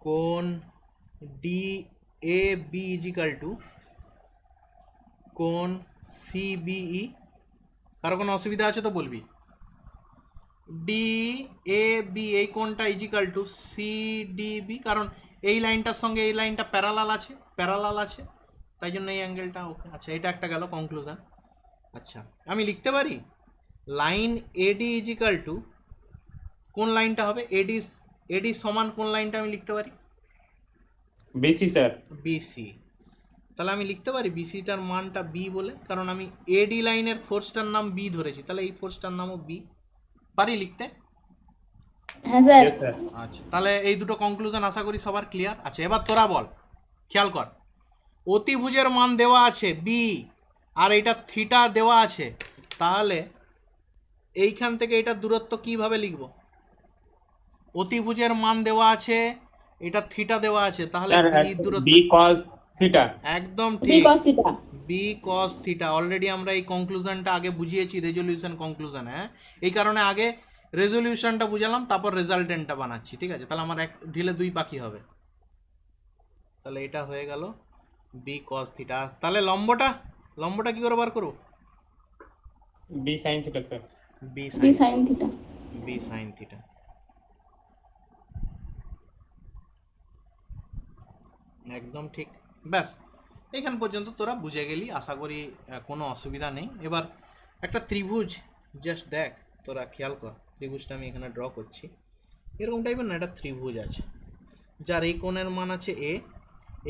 কোণ D A B equal to কোণ সি বিই। কারো কোনো অসুবিধা আছে তো বলবি। ডি এ বি এই কোণটা equal to C D B, কারণ এই লাইনটার সঙ্গে এই লাইনটা প্যারালাল আছে, তাই জন্য এই অ্যাঙ্গেলটা। ওকে, আচ্ছা, এটা একটা গেল কনক্লুশন। আচ্ছা, আমি লিখতে পারি লাইন এডি ইজিক্যাল টু, কোন লাইনটা হবে? এডি সমান কোন লাইনটা আমি লিখতে পারি? বেশি স্যার। বিসি। তাহলে আমি লিখতে পারি বিসিটার মানটা বি বলে, কারণ আমি এডি লাইনের ফোর্সটার নাম বি ধরেছি, তাহলে এই ফোর্সটার নামও বি। পারি লিখতে? হ্যাঁ স্যার। Yes, sir. আচ্ছা, তাহলে এই দুটো কনক্লুশন আশা করি সবার ক্লিয়ার। আচ্ছা, এবার তোরা বল, খেয়াল কর, অতিভুজের মান দেওয়া আছে বি, আর এটা থিটা দেওয়া আছে, তাহলে এইখান থেকে এটার দূরত্ব কিভাবে লিখব? অতিভুজের মান দেওয়া আছে, এটা থিটা দেওয়া আছে, তাহলে Sir, বি দূরত্ব B cos theta. একদম বি ঠিক, cos theta. B cos theta. Already আমরা এই কনক্লুশনটা আগে বুঝিয়েছি, রেজলিউশন কনক্লুশন। হ্যাঁ, এই কারণে আগে রেজলিউশনটা বুঝালাম, তারপর রেজাল্টেন্টটা বানাচ্ছি, ঠিক আছে? তাহলে আমার এক ঢিলে দুই পাখি হবে। তাহলে এটা হয়ে গেল বি কস থিটা। তাহলে লম্বটা কি করে বার করবো? B sin theta, sir. B B sine, sine theta. B sine theta. একদম ঠিক। ব্যাস, এখান পর্যন্ত তোরা বুঝে গেলি, আশা করি কোনো অসুবিধা নেই। এবার একটা ত্রিভুজ জাস্ট দেখ, তোরা খেয়াল কর, ত্রিভুজটা আমি এখানে ড্র করছি। এরকম টাইপের না, একটা ত্রিভুজ আছে যার এই কোণের মান আছে এ,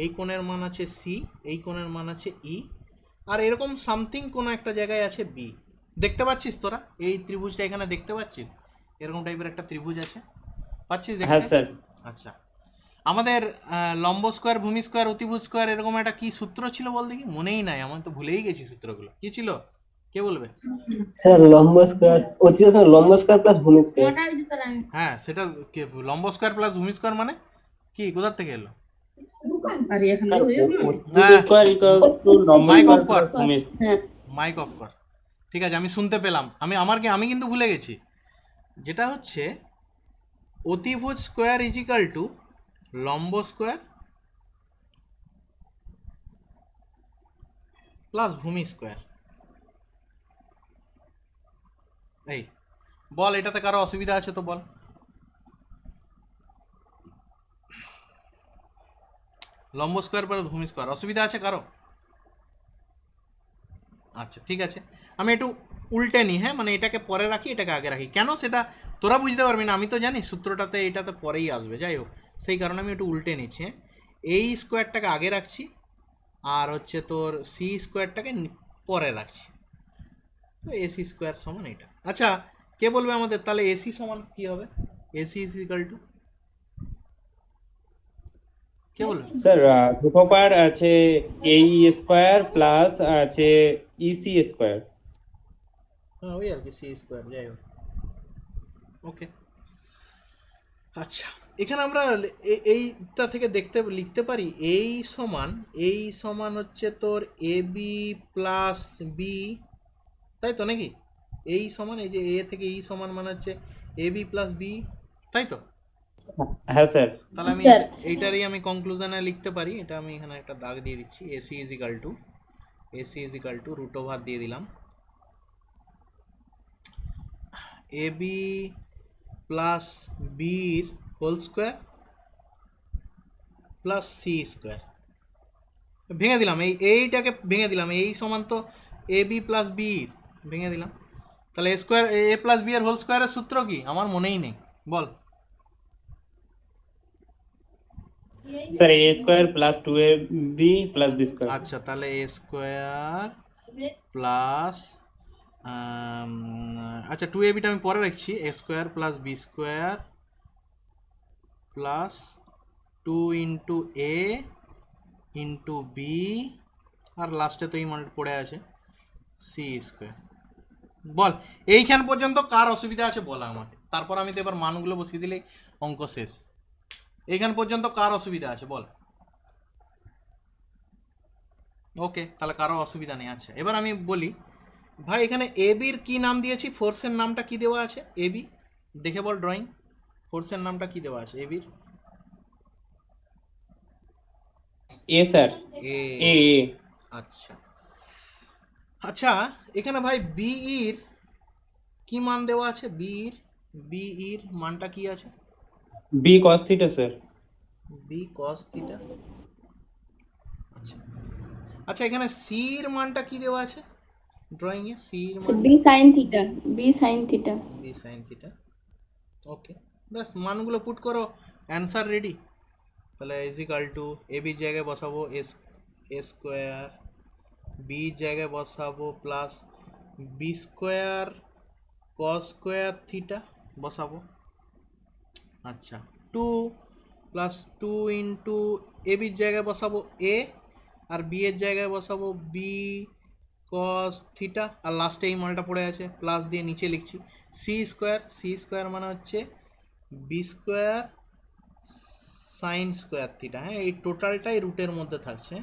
এই কোণের মান আছে সি, এই কোণের মান আছে ই, আর এরকম সামথিং কোনো একটা জায়গায় আছে বি। দেখতে পাচ্ছিস তোরা এই ত্রিভুজটা এখানে দেখতে পাচ্ছিস? এরকম টাইপের একটা ত্রিভুজ আছে, পাচ্ছিস হ্যাঁ দেখতে? স্যার। আচ্ছা, আমাদের লম্ব স্কোয়ার, ভূমি স্কোয়ার, অতিভুজ স্কোয়ার, এরকম একটা কি সূত্র ছিল বল দেখি? মনেই নাই, আমি তো ভুলেই গেছি সূত্রগুলো। কি ছিল, কে বলবে? স্যার লম্ব স্কয়ার অতি স্যার লম্ব স্কয়ার প্লাস ভূমি স্কয়ার। হ্যাঁ, সেটা লম্ব স্কোয়ার প্লাস ভূমি স্কোয়ার মানে কি, কোথার থেকে এলো? স্কয়ার ইকুয়াল টু লম্ব মাইক অফ স্কয়ার কর, প্লাস ভূমি। হ্যাঁ মাইক অফ কর। ঠিক আছে, আমি শুনতে পেলাম, আমি কিন্তু ভুলে গেছি। যেটা হচ্ছে অতিভুজ স্কোয়ার ইজিক্যাল টু লম্ব স্কোয়ার প্লাস ভূমি স্কোয়ার। এই বল, এটাতে কারো অসুবিধা আছে তো বল। লম্ব স্কোয়ার প্লাস ভূমি স্কোয়ার, অসুবিধা আছে কারো? আচ্ছা ঠিক আছে, আমি একটু উল্টে নিই। হ্যাঁ, মানে এটাকে পরে রাখি, এটাকে আগে রাখি। কেন সেটা তোরা বুঝতে পারবি না, আমি তো জানি সূত্রটাতে এটাতে পরেই আসবে। যাই হোক, সেই কারণে আমি একটু উল্টে নিচ্ছি। হ্যাঁ, এই স্কোয়ারটাকে আগে রাখছি, আর হচ্ছে তোর সি স্কোয়ারটাকে পরে রাখছি। তো এসি স্কোয়ার সমান এটা। আচ্ছা, কে বলবে আমাদের তাহলে এসি সমান কি হবে? এসি ইজ ইকাল টু, কে বলবে? স্যার দুটো পার আছে এই স্কয়ার প্লাস আছে ইসি স্কয়ার। হ্যাঁ, ওই আর কি, সি স্কোয়ার, যাই হোক। ওকে, আচ্ছা, এখানে আমরা এইটা থেকে লিখতে পারি এই সমান হচ্ছে তোর এ বি প্লাস বি, তাই তো নাকি? এই সমান, এই যে এ থেকে ই সমান মানে হচ্ছে এ বি প্লাস বি, তাই তো? হ্যাঁ স্যার। তাহলে আমি স্যার। এইটারই আমি কনক্লুশনে লিখতে পারি। এটা আমি এখানে একটা দাগ দিয়ে দিচ্ছি, AC is equal to root over দিয়ে দিলাম এ বি প্লাস বির whole square plus C square. ভেঙে দিলাম, এইটাকে ভেঙে দিলাম, এই সমান তো এ বি প্লাস বি, ভেঙে দিলাম। তাহলে A square, A plus B এর হোল স্কোয়ারের সূত্র কি আমার মনেই নেই, বল। Sir A square plus two A B plus B square. আচ্ছা, তাহলে এ স্কোয়ার প্লাস, আচ্ছা টু এ বিটা আমি পরে রাখছি, A square plus B square plus two into A into B, আর লাস্টে তো এই মানটা পড়ে আছে সি স্কোয়ার। বল, এইখান পর্যন্ত কার অসুবিধা আছে বলা আমাকে, তারপর আমি তো এবার মানগুলো বসিয়ে দিলেই অঙ্ক শেষ। এইখান পর্যন্ত কার অসুবিধা আছে বল। ওকে, তাহলে কারো অসুবিধা নেই। আচ্ছা, এবার আমি বলি ভাই, এখানে এ বির কি নাম দিয়েছি, ফোর্সের নামটা কি দেওয়া আছে? এ বি, দেখে বল ড্রয়িং, ফোর্সের নামটা কি দেওয়া আছে এ বির? এ স্যার। এ। এ এ আচ্ছা আচ্ছা, এখানে ভাই বি এর কি মান দেওয়া আছে? বি এর মানটা কি আছে? B cos theta sir. B cos theta. আচ্ছা আচ্ছা, এখানে সি এর মানটা কি দেওয়া আছে ড্রয়িং এ? সি এর মান B sine theta. B sine theta. B sine theta. Okay, ব্যাস মানগুলো পুট করো, অ্যান্সার রেডি। তাহলে ইজ ইকাল টু এ বির জায়গায় বসাবো এ স্কোয়ার, বি জায়গায় বসাবো plus B square cos square theta বসাবো, আচ্ছা 2 প্লাস 2 ইন্টু এ বির জায়গায় বসাবো এ, আর বি এর জায়গায় বসাবো বি কস থিটা, আর লাস্টে এই মালটা পড়ে আছে প্লাস দিয়ে নিচে লিখছি সি স্কোয়ার মানে হচ্ছে B square sine square theta. হ্যাঁ, এই টোটালটাই রুটের মধ্যে থাকছে,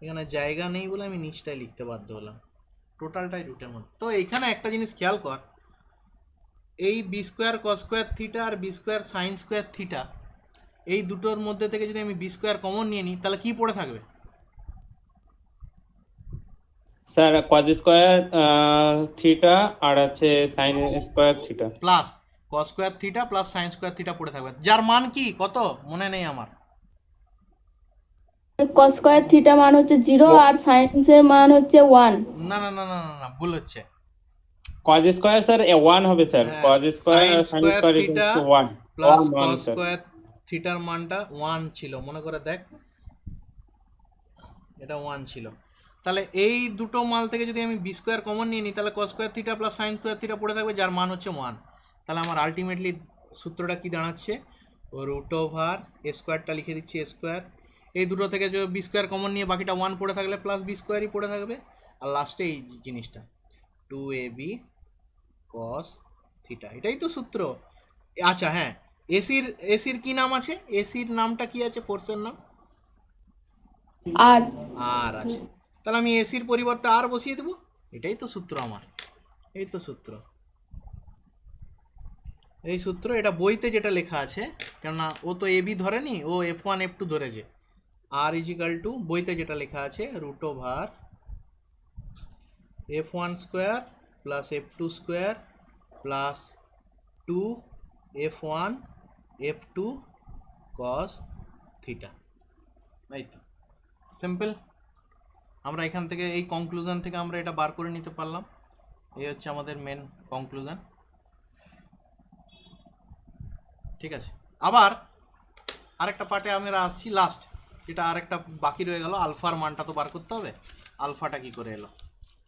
এখানে জায়গা নেই বলে আমি নিচটাই লিখতে বাধ্য হলাম, টোটালটাই রুটের মধ্যে। তো এখানে একটা জিনিস খেয়াল কর, এই B square cos square theta আর B square sine square theta, এই দুটোর মধ্যে থেকে যদি আমি বি স্কোয়ার কমন নিয়ে নিই তাহলে কি পড়ে থাকবে? স্যার কজ স্কোয়ার থিটা আর হচ্ছে sign square theta. Plus cos square theta plus sign square theta পড়ে থাকবে, যার মান কি কত মনে নেই আমার। কস স্কোয়ার থিটা মান হচ্ছে 0 আর সাইন্সের মান হচ্ছে 1। না না না না না না, ভুল হচ্ছে। কজ স্কোয়ার স্যার 1 হবে স্যার, হ্যাঁ, cos square sine sine square square theta 1 plus 1 কস স্যার। স্কোয়ার থিটার মানটা 1 ছিল, মনে করে দেখ, এটা 1 ছিল। তাহলে এই দুটো মাল থেকে যদি আমি বি স্কোয়ার কমন নিয়ে নিই তাহলে কস square theta plus sign square theta পড়ে থাকবে, যার মান হচ্ছে 1। তাহলে আমার আলটিমেটলি সূত্রটা কি দাঁড়াচ্ছে, রুট ওভার এ স্কোয়ারটা লিখে দিচ্ছি এ স্কোয়ার, এই দুটো থেকে যদি বি স্কোয়ার কমন নিয়ে বাকিটা 1 পড়ে থাকলে প্লাস বি স্কোয়ারই পড়ে থাকবে, আর লাস্টে এই জিনিসটা 2ab কস থিটা, এটাই তো সূত্র। আচ্ছা হ্যাঁ, এসির কি নাম আছে, এসির নামটা কি আছে, ফোর্সের নাম আর আর আছে, তাহলে আমি এসির পরিবর্তে আর বসিয়ে দেবো, এটাই তো সূত্র আমার, এই তো সূত্র, এই সূত্র, এটা বইতে যেটা লেখা আছে, কেননা ও তো এবি ধরেনি, ও F1 F2 ধরেছে। আর ইজিক্যাল টু বইতে যেটা লেখা আছে root over F1 square plus F2 square plus 2 F1 F2 cos theta, এই তো সিম্পল। আমরা এখান থেকে এই কনক্লুশন থেকে আমরা এটা বার করে নিতে পারলাম, এই হচ্ছে আমাদের মেন কনক্লুশন। ঠিক আছে, আবার আরেকটা পার্টে আমরা আসছি, লাস্ট যেটা আরেকটা বাকি রয়ে গেল, আলফার মানটা তো বার করতে হবে। আলফাটা কি করে এলো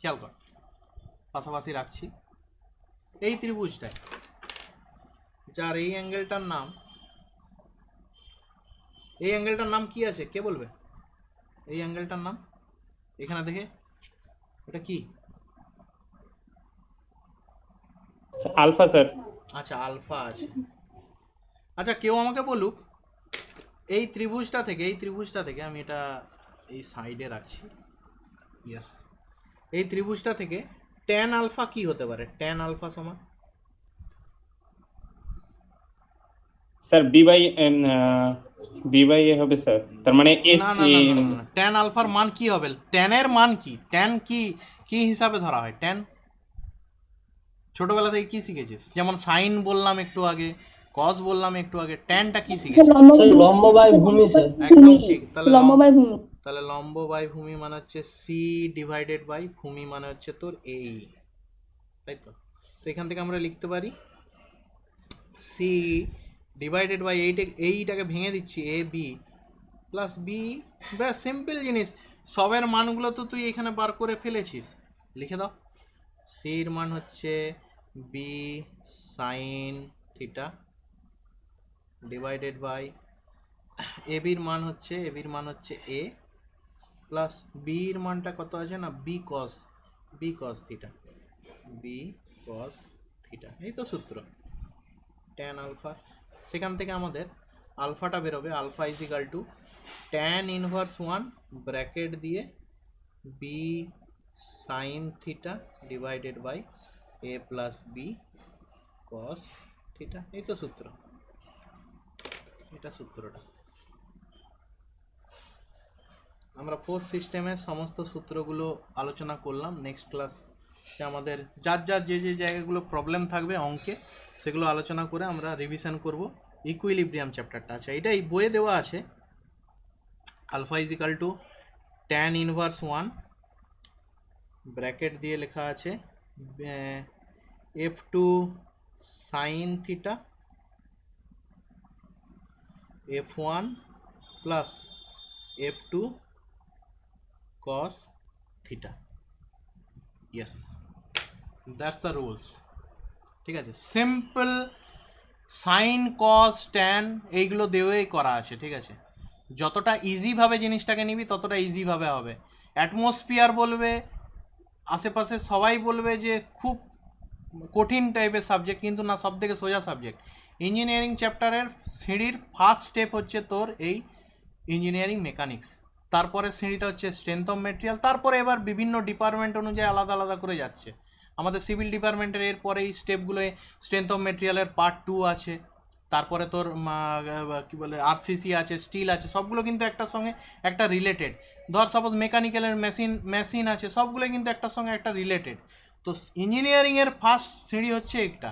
খেয়াল কর, পাশাপাশি রাখছি এই ত্রিভুজটায়, যার এই অ্যাঙ্গেলটার নাম, এই অ্যাঙ্গেলটার নাম কি আছে কে বলবে? এই অ্যাঙ্গেলটার নাম এখানে দেখে, এটা কি? Alpha sir. আচ্ছা আলফা আছে। আচ্ছা কেউ আমাকে বলুক, এই ত্রিভুজটা থেকে আমি এটা এই সাইডে রাখছি, ইয়েস, এই ত্রিভুজটা থেকে ট্যান আলফা কি হতে পারে? ট্যান আলফা সমান স্যার বি বাই এ হবে স্যার, তার মানে এস না না না না না, ট্যান আলফার মান কি হবে? ট্যানের মান কি? ট্যান কি কি হিসাবে ধরা হয়? ট্যান ছোটবেলা থেকে কি শিখেছিস? যেমন সাইন বললাম একটু আগে, কস বললাম একটু আগে, ট্যানটা কি শিখেছিস? স্যার লম্ব বাই ভূমি স্যার। একদম ঠিক। তাহলে লম্ব বাই ভূমি। তাহলে লম্ব বাই ভূমি মানে হচ্ছে সি ডিভাইডেড বাই ভূমি মানে হচ্ছে তোর এই, তাই তো। তো এখান থেকে আমরা লিখতে পারি সি ডিভাইডেড বাই এইটাকে ভেঙে দিচ্ছি এ বি প্লাস বি, ব্যাস সিম্পল জিনিস, সবের মানগুলো তো তুই এখানে বার করে ফেলেছিস, লিখে দাও। সির মান হচ্ছে B sine theta divided by এবির মান হচ্ছে এ প্লাস বির মানটা কত আছে না B cos theta, B cos theta, এই তো সূত্র ট্যান আলফা। সেখান থেকে আমাদের আলফাটা বেরোবে, alpha is equal to tan inverse 1 bracket দিয়ে B sine theta divided by A plus B cos theta, এই তো সূত্র, এটা সূত্রটা। আমরা ফোর্স সিস্টেমের সমস্ত সূত্রগুলো আলোচনা করলাম। নেক্সট ক্লাসে আমাদের যার যে জায়গাগুলো প্রবলেম থাকবে অঙ্কে, সেগুলো আলোচনা করে আমরা রিভিশন করব ইকুইলিব্রিয়াম চ্যাপ্টারটা। আচ্ছা এটা এই বইয়ে দেওয়া আছে, alpha is equal to tan inverse 1 bracket দিয়ে লেখা আছে F2 sine theta F1 plus F2 cos theta, yes that's the rules। ঠিক আছে, সিম্পল সাইন কস ট্যান এইগুলো দিয়েই করা আছে, ঠিক আছে। যতটা ইজিভাবে জিনিসটাকে নিবি ততটা ইজিভাবে হবে। অ্যাটমসফিয়ার বলবে, আশেপাশে সবাই বলবে যে খুব কঠিন টাইপের সাবজেক্ট, কিন্তু না, সব থেকে সোজা সাবজেক্ট। ইঞ্জিনিয়ারিং চ্যাপ্টারের সিঁড়ির ফার্স্ট স্টেপ হচ্ছে তোর এই ইঞ্জিনিয়ারিং মেকানিক্স, তারপরে সিঁড়িটা হচ্ছে স্ট্রেংথ অফ মেটেরিয়াল, তারপরে এবার বিভিন্ন ডিপার্টমেন্ট অনুযায়ী আলাদা আলাদা করে যাচ্ছে। আমাদের সিভিল ডিপার্টমেন্টের এরপরে এই স্টেপগুলোয় স্ট্রেংথ অফ মেটেরিয়ালের পার্ট 2 আছে, তারপরে তোর কী বলে আরসিসি আছে, স্টিল আছে, সবগুলো কিন্তু একটার সঙ্গে একটা রিলেটেড। ধর সাপোজ মেকানিক্যালের মেশিন আছে, সবগুলো কিন্তু একটার সঙ্গে একটা রিলেটেড। তো ইঞ্জিনিয়ারিংয়ের ফার্স্ট সিঁড়ি হচ্ছে একটা,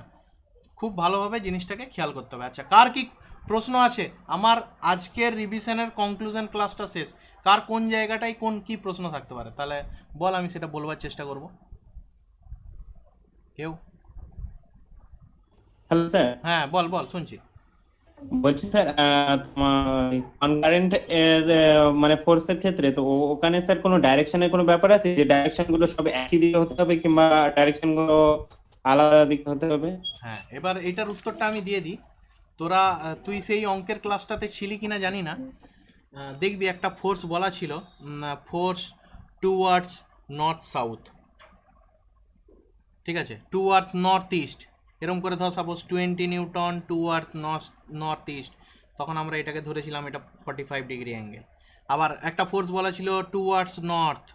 খুব ভালোভাবে জিনিসটাকে খেয়াল করতে হবে। আচ্ছা, কার কি প্রশ্ন আছে? আমার আজকের রিভিশনের কনক্লুশন ক্লাসটা শেষ, কার কোন জায়গাটায় কোন কি প্রশ্ন থাকতে পারে তাহলে বল, আমি সেটা বলবার চেষ্টা করব। কেউ? হ্যালো স্যার, হ্যাঁ, বল বল, শুনছি। বলছি স্যার কনকারেন্ট এর মানে ফোর্সের ক্ষেত্রে তো ওখানে স্যার কোনো ডাইরেকশনের কোনো ব্যাপার আছে, যে ডাইরেকশন গুলো সব একই দিকে হতে হবে কিংবা ডাইরেকশন গুলো আলাদা দিকে হতে হবে? হ্যাঁ, এবার এটার উত্তরটা আমি দিয়ে দিই। তোরা তুই সেই অঙ্কের ক্লাসটাতে ছিলি কিনা জানি না, দেখবি একটা ফোর্স বলা ছিল, ফোর্স টুয়ার্ডস নর্থ সাউথ, ঠিক আছে, টুয়ার্ড নর্থ ইস্ট, এরকম করে ধর suppose 20 Newton toward north east, তখন আমরা এটাকে ধরেছিলাম এটা 45 ডিগ্রি অ্যাঙ্গেল। আবার একটা ফোর্স বলা ছিল টুয়ার্ডস নর্থ,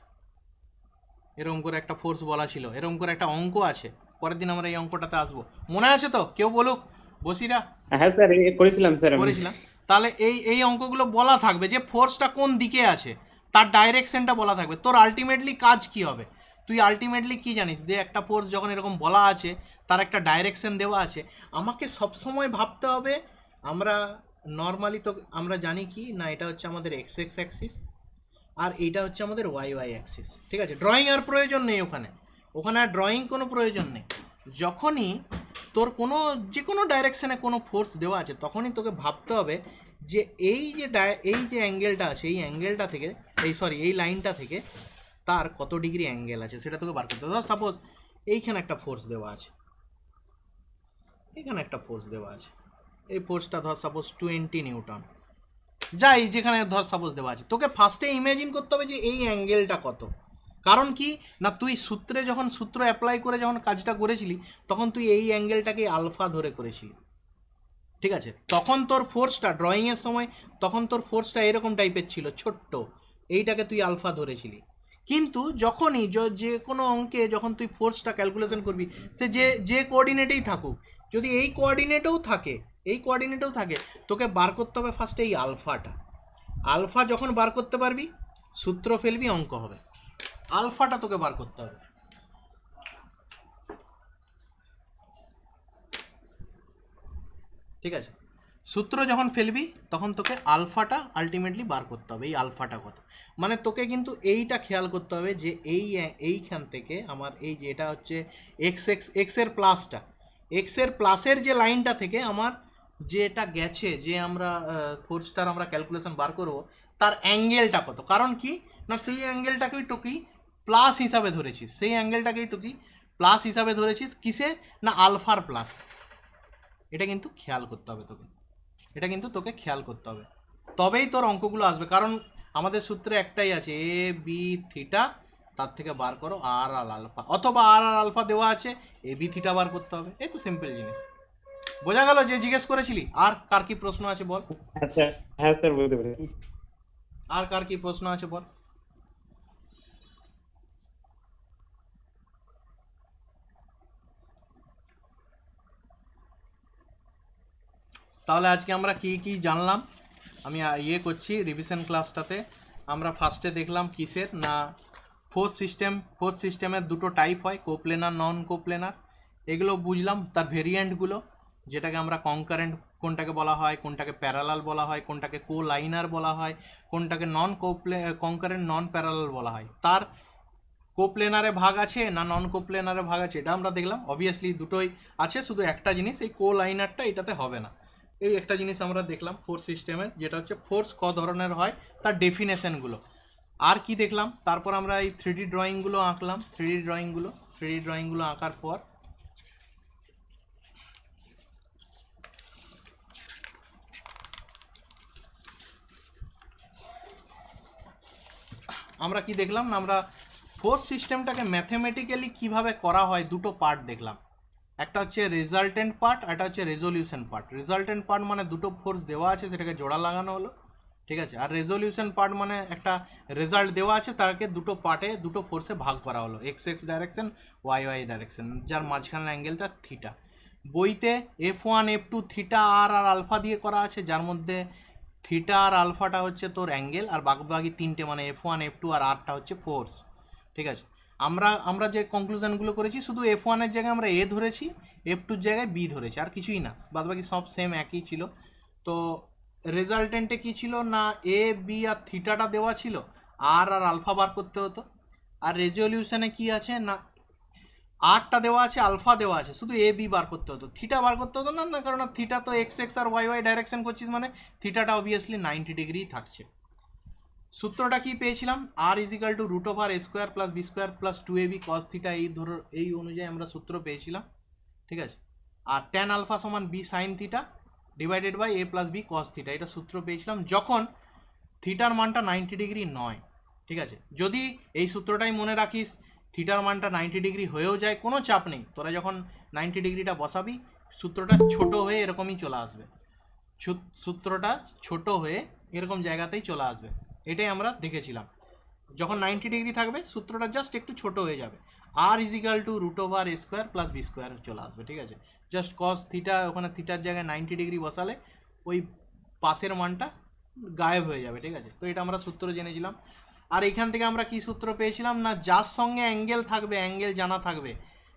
এরকম করে একটা ফোর্স বলা ছিল, এরকম করে একটা অঙ্ক আছে। পরের দিন আমরা এই অঙ্কটাতে আসবো, মনে আছে তো? কেউ বলুক, বসিরা। হ্যাঁ স্যার, করেছিলাম স্যার আমি। করেছিলাম। তাহলে এই অঙ্কগুলো বলা থাকবে যে ফোর্সটা কোন দিকে আছে, তার ডাইরেকশনটা বলা থাকবে। তোর আলটিমেটলি কাজ কি হবে, তুই আলটিমেটলি কি জানিস যে একটা ফোর্স যখন এরকম বলা আছে তার একটা ডাইরেকশন দেওয়া আছে, আমাকে সবসময় ভাবতে হবে, আমরা নর্মালি তো আমরা জানি কি না, এটা হচ্ছে আমাদের এক্স এক্স অ্যাক্সিস আর এইটা হচ্ছে আমাদের ওয়াই ওয়াই অ্যাক্সিস, ঠিক আছে। ড্রয়িং আর প্রয়োজন নেই ওখানে, ওখানে আর ড্রয়িং কোনো প্রয়োজন নেই। যখনই তোর কোনো যে কোনো ডাইরেকশানে কোনো ফোর্স দেওয়া আছে, তখনই তোকে ভাবতে হবে যে এই যে অ্যাঙ্গেলটা আছে, এই অ্যাঙ্গেলটা থেকে এই লাইনটা থেকে তার কত ডিগ্রি অ্যাঙ্গেল আছে সেটা তোকে বার করতে হবে। ধর সাপোজ এইখানে একটা ফোর্স দেওয়া আছে, এখানে একটা ফোর্স দেওয়া আছে, এই ফোর্সটা ধর সাপোজ 20 নিউটন, যাই যেখানে ধর সাপোজ দেওয়া আছে, তোকে ফার্স্টে ইমেজিন করতে হবে যে এই অ্যাঙ্গেলটা কত। কারণ কি না, তুই সূত্র অ্যাপ্লাই করে যখন কাজটা করেছিলি তখন তুই এই অ্যাঙ্গেলটাকে আলফা ধরে করেছিলি, ঠিক আছে। তখন তোর ফোর্সটা ড্রয়িংয়ের সময় তখন তোর ফোর্সটা এরকম টাইপের ছিল, ছোট্ট, এইটাকে তুই আলফা ধরেছিলি। কিন্তু যখনই যে কোনো অঙ্কে যখন তুই ফোর্সটা ক্যালকুলেশন করবি, সে যে কোঅর্ডিনেটেই থাকুক, যদি এই কোঅর্ডিনেটেও থাকে তোকে বার করতে হবে ফার্স্টে এই আলফাটা। আলফা যখন বার করতে পারবি, সূত্র ফেলবি, অঙ্ক হবে। আলফাটা তোকে বার করতে হবে, ঠিক আছে। সূত্র যখন ফেলবি তখন তোকে আলফাটা আলটিমেটলি বার করতে হবে, এই আলফাটা কত। মানে তোকে কিন্তু এইটা খেয়াল করতে হবে যে এইখান থেকে আমার এই যে এটা হচ্ছে এক্সের প্লাসটা, এক্সের প্লাসের যে লাইনটা থেকে আমার যেটা গেছে, যে আমরা ফোর্সটার আমরা ক্যালকুলেশন বার করব, তার অ্যাঙ্গেলটা কত। কারণ কি না, সেই অ্যাঙ্গেলটাকেই তোকে প্লাস হিসাবে ধরেছিস, সেই অ্যাঙ্গেলটাকেই তোকে প্লাস হিসাবে ধরেছিস, কিসে না আলফার প্লাস। এটা কিন্তু খেয়াল করতে হবে তোকে, এটা কিন্তু তোকে খেয়াল করতে হবে, তবেই তোর অঙ্কগুলো আসবে। কারণ আমাদের সূত্রে একটাই আছে, এ বি থিটা, তার থেকে বার করো আর আলফা, অথবা আর আলফা দেওয়া আছে, এ বি থিটা বার করতে হবে। এই তো সিম্পল জিনিস, বোঝা গেল? যে জিজ্ঞেস করেছিলি, আর কার কি প্রশ্ন আছে বল? আচ্ছা, হ্যাঁ স্যার, বুঝতে পেরেছি। আর কার কি প্রশ্ন আছে বল? তাহলে আজকে আমরা কি কি জানলাম, আমি করছি রিভিশন ক্লাসটাতে। আমরা ফার্স্টে দেখলাম কিসের না, ফোর্স সিস্টেমের দুটো টাইপ হয়, কোপ্লেনার, নন কোপ্লেনার, এগুলো বুঝলাম। তার ভেরিয়েন্টগুলো, যেটাকে আমরা কনকারেন্ট কোনটাকে বলা হয়, কোনটাকে প্যারালাল বলা হয়, কোনটাকে লাইনার বলা হয়, কোনটাকে কনকারেন্ট নন প্যারালাল বলা হয়, তার কোপ্লেনারে ভাগ আছে না নন কোপ্লেনারে ভাগ আছে, এটা আমরা দেখলাম। অবভিয়াসলি দুটোই আছে, শুধু একটা জিনিস এই লাইনারটা এটাতে হবে না। এই একটা জিনিস আমরা দেখলাম ফোর্স সিস্টেমের, যেটা হচ্ছে ফোর্স ক ধরনের হয় তার ডেফিনেশনগুলো। আর কি দেখলাম, তারপর আমরা এই 3D ড্রয়িংগুলো আঁকলাম। 3D ড্রয়িংগুলো আঁকার পর আমরা কি দেখলাম না, আমরা ফোর্স সিস্টেমটাকে ম্যাথমেটিক্যালি কিভাবে করা হয় দুটো পার্ট দেখলাম। একটা হচ্ছে রেজাল্টেন্ট পার্ট, একটা হচ্ছে রেজলিউশন পার্ট। রেজাল্টেন্ট পার্ট মানে দুটো ফোর্স দেওয়া আছে সেটাকে জোড়া লাগানো হলো, ঠিক আছে। আর রেজলিউশন পার্ট মানে একটা রেজাল্ট দেওয়া আছে তাকে দুটো পার্টে দুটো ফোর্সে ভাগ করা হলো, X X direction, Y Y direction, যার মাঝখানের অ্যাঙ্গেলটা থিটা। বইতে F1 F2 থিটা আর আলফা দিয়ে করা আছে, যার মধ্যে থিটা আর আলফাটা হচ্ছে তোর অ্যাঙ্গেল, আর বাকি তিনটে মানে F1 F2 আর আরটা হচ্ছে ফোর্স, ঠিক আছে। আমরা যে কনক্লুশনগুলো করেছি শুধু F1 এর জায়গায় আমরা এ ধরেছি, F2 এর জায়গায় বি ধরেছি, আর কিছুই না, বাদবাকি সব সেম একই ছিল। তো রেজাল্টেন্টে কি ছিল না, এ বি আর থিটাটা দেওয়া ছিল, আর আলফা বার করতে হতো। আর রেজলিউশনে কি আছে না, আরটা দেওয়া আছে, আলফা দেওয়া আছে, শুধু এ বি বার করতে হতো, থিটা বার করতে হতো না, না কারণ থিটা তো এক্স এক্স আর ওয়াই ওয়াই ডাইরেকশন করছিস মানে থিটাটা অবভিয়াসলি 90 ডিগ্রি থাকছে। সূত্রটা কি পেয়েছিলাম, R equal to root over A square plus B square plus 2ab cos theta, এই অনুযায়ী আমরা সূত্র পেয়েছিলাম, ঠিক আছে। আর ট্যান আলফা সমান B sine theta divided by A plus B cos theta, এটা সূত্র পেয়েছিলাম যখন থিটার মানটা 90 ডিগ্রি নয়, ঠিক আছে। যদি এই সূত্রটাই মনে রাখিস, থিটার মানটা 90 ডিগ্রি হয়েও যায়, কোনো চাপ নেই, তোরা যখন 90 ডিগ্রিটা বসাবি সূত্রটা ছোট হয়ে এরকমই চলে আসবে, সূত্রটা ছোট হয়ে এরকম জায়গাতেই চলে আসবে। এটাই আমরা দেখেছিলাম, যখন 90 ডিগ্রি থাকবে সূত্রটা জাস্ট একটু ছোট হয়ে যাবে, আর equal to root over A square plus B square চলে আসবে, ঠিক আছে। জাস্ট কস থিটা, ওখানে থিটার জায়গায় 90 ডিগ্রি বসালে ওই পাশের মানটা গায়েব হয়ে যাবে, ঠিক আছে। তো এটা আমরা সূত্র জেনেছিলাম। আর এখান থেকে আমরা কি সূত্র পেয়েছিলাম না, যার সঙ্গে অ্যাঙ্গেল থাকবে, অ্যাঙ্গেল জানা থাকবে,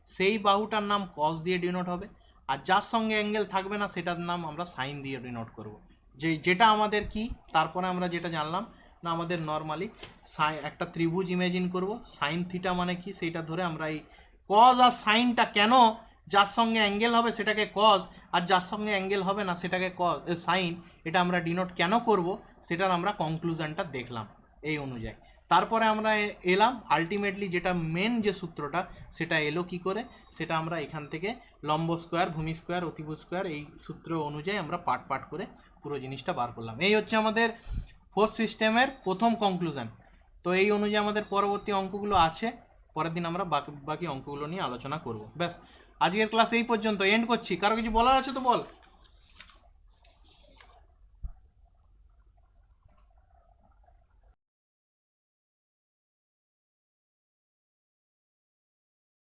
সেই বাহুটার নাম কস দিয়ে ডিনোট হবে, আর যার সঙ্গে অ্যাঙ্গেল থাকবে না সেটার নাম আমরা সাইন দিয়ে ডিনোট করব। যেটা আমাদের কি, তারপরে আমরা যেটা জানলাম না, আমাদের নর্মালি একটা ত্রিভুজ ইমেজিন করব, সাইন থিটা মানে কি সেইটা ধরে আমরা এই কজ আর সাইনটা কেন, যার সঙ্গে অ্যাঙ্গেল হবে সেটাকে কজ, আর যার সঙ্গে অ্যাঙ্গেল হবে না সেটাকে সাইন, এটা আমরা ডিনোট কেন করব সেটার আমরা কনক্লুশনটা দেখলাম এই অনুযায়ী। তারপরে আমরা এলাম আলটিমেটলি যেটা মেন যে সূত্রটা সেটা এলো কি করে, সেটা আমরা এখান থেকে লম্ব স্কোয়ার, ভূমি স্কোয়ার, অতিভুজ স্কোয়ার, এই সূত্র অনুযায়ী আমরা পার্ট পার্ট করে পুরো জিনিসটা বার করলাম। এই হচ্ছে আমাদের ফোর্স সিস্টেমের প্রথম কনক্লুশন। তো এই অনুযায়ী আমাদের পরবর্তী অঙ্কগুলো আছে, পরের দিন আমরা বাকি অঙ্কগুলো নিয়ে আলোচনা করব। ব্যাস, আজকের ক্লাস এই পর্যন্ত এন্ড করছি। কারো কিছু বলার আছে তো বল।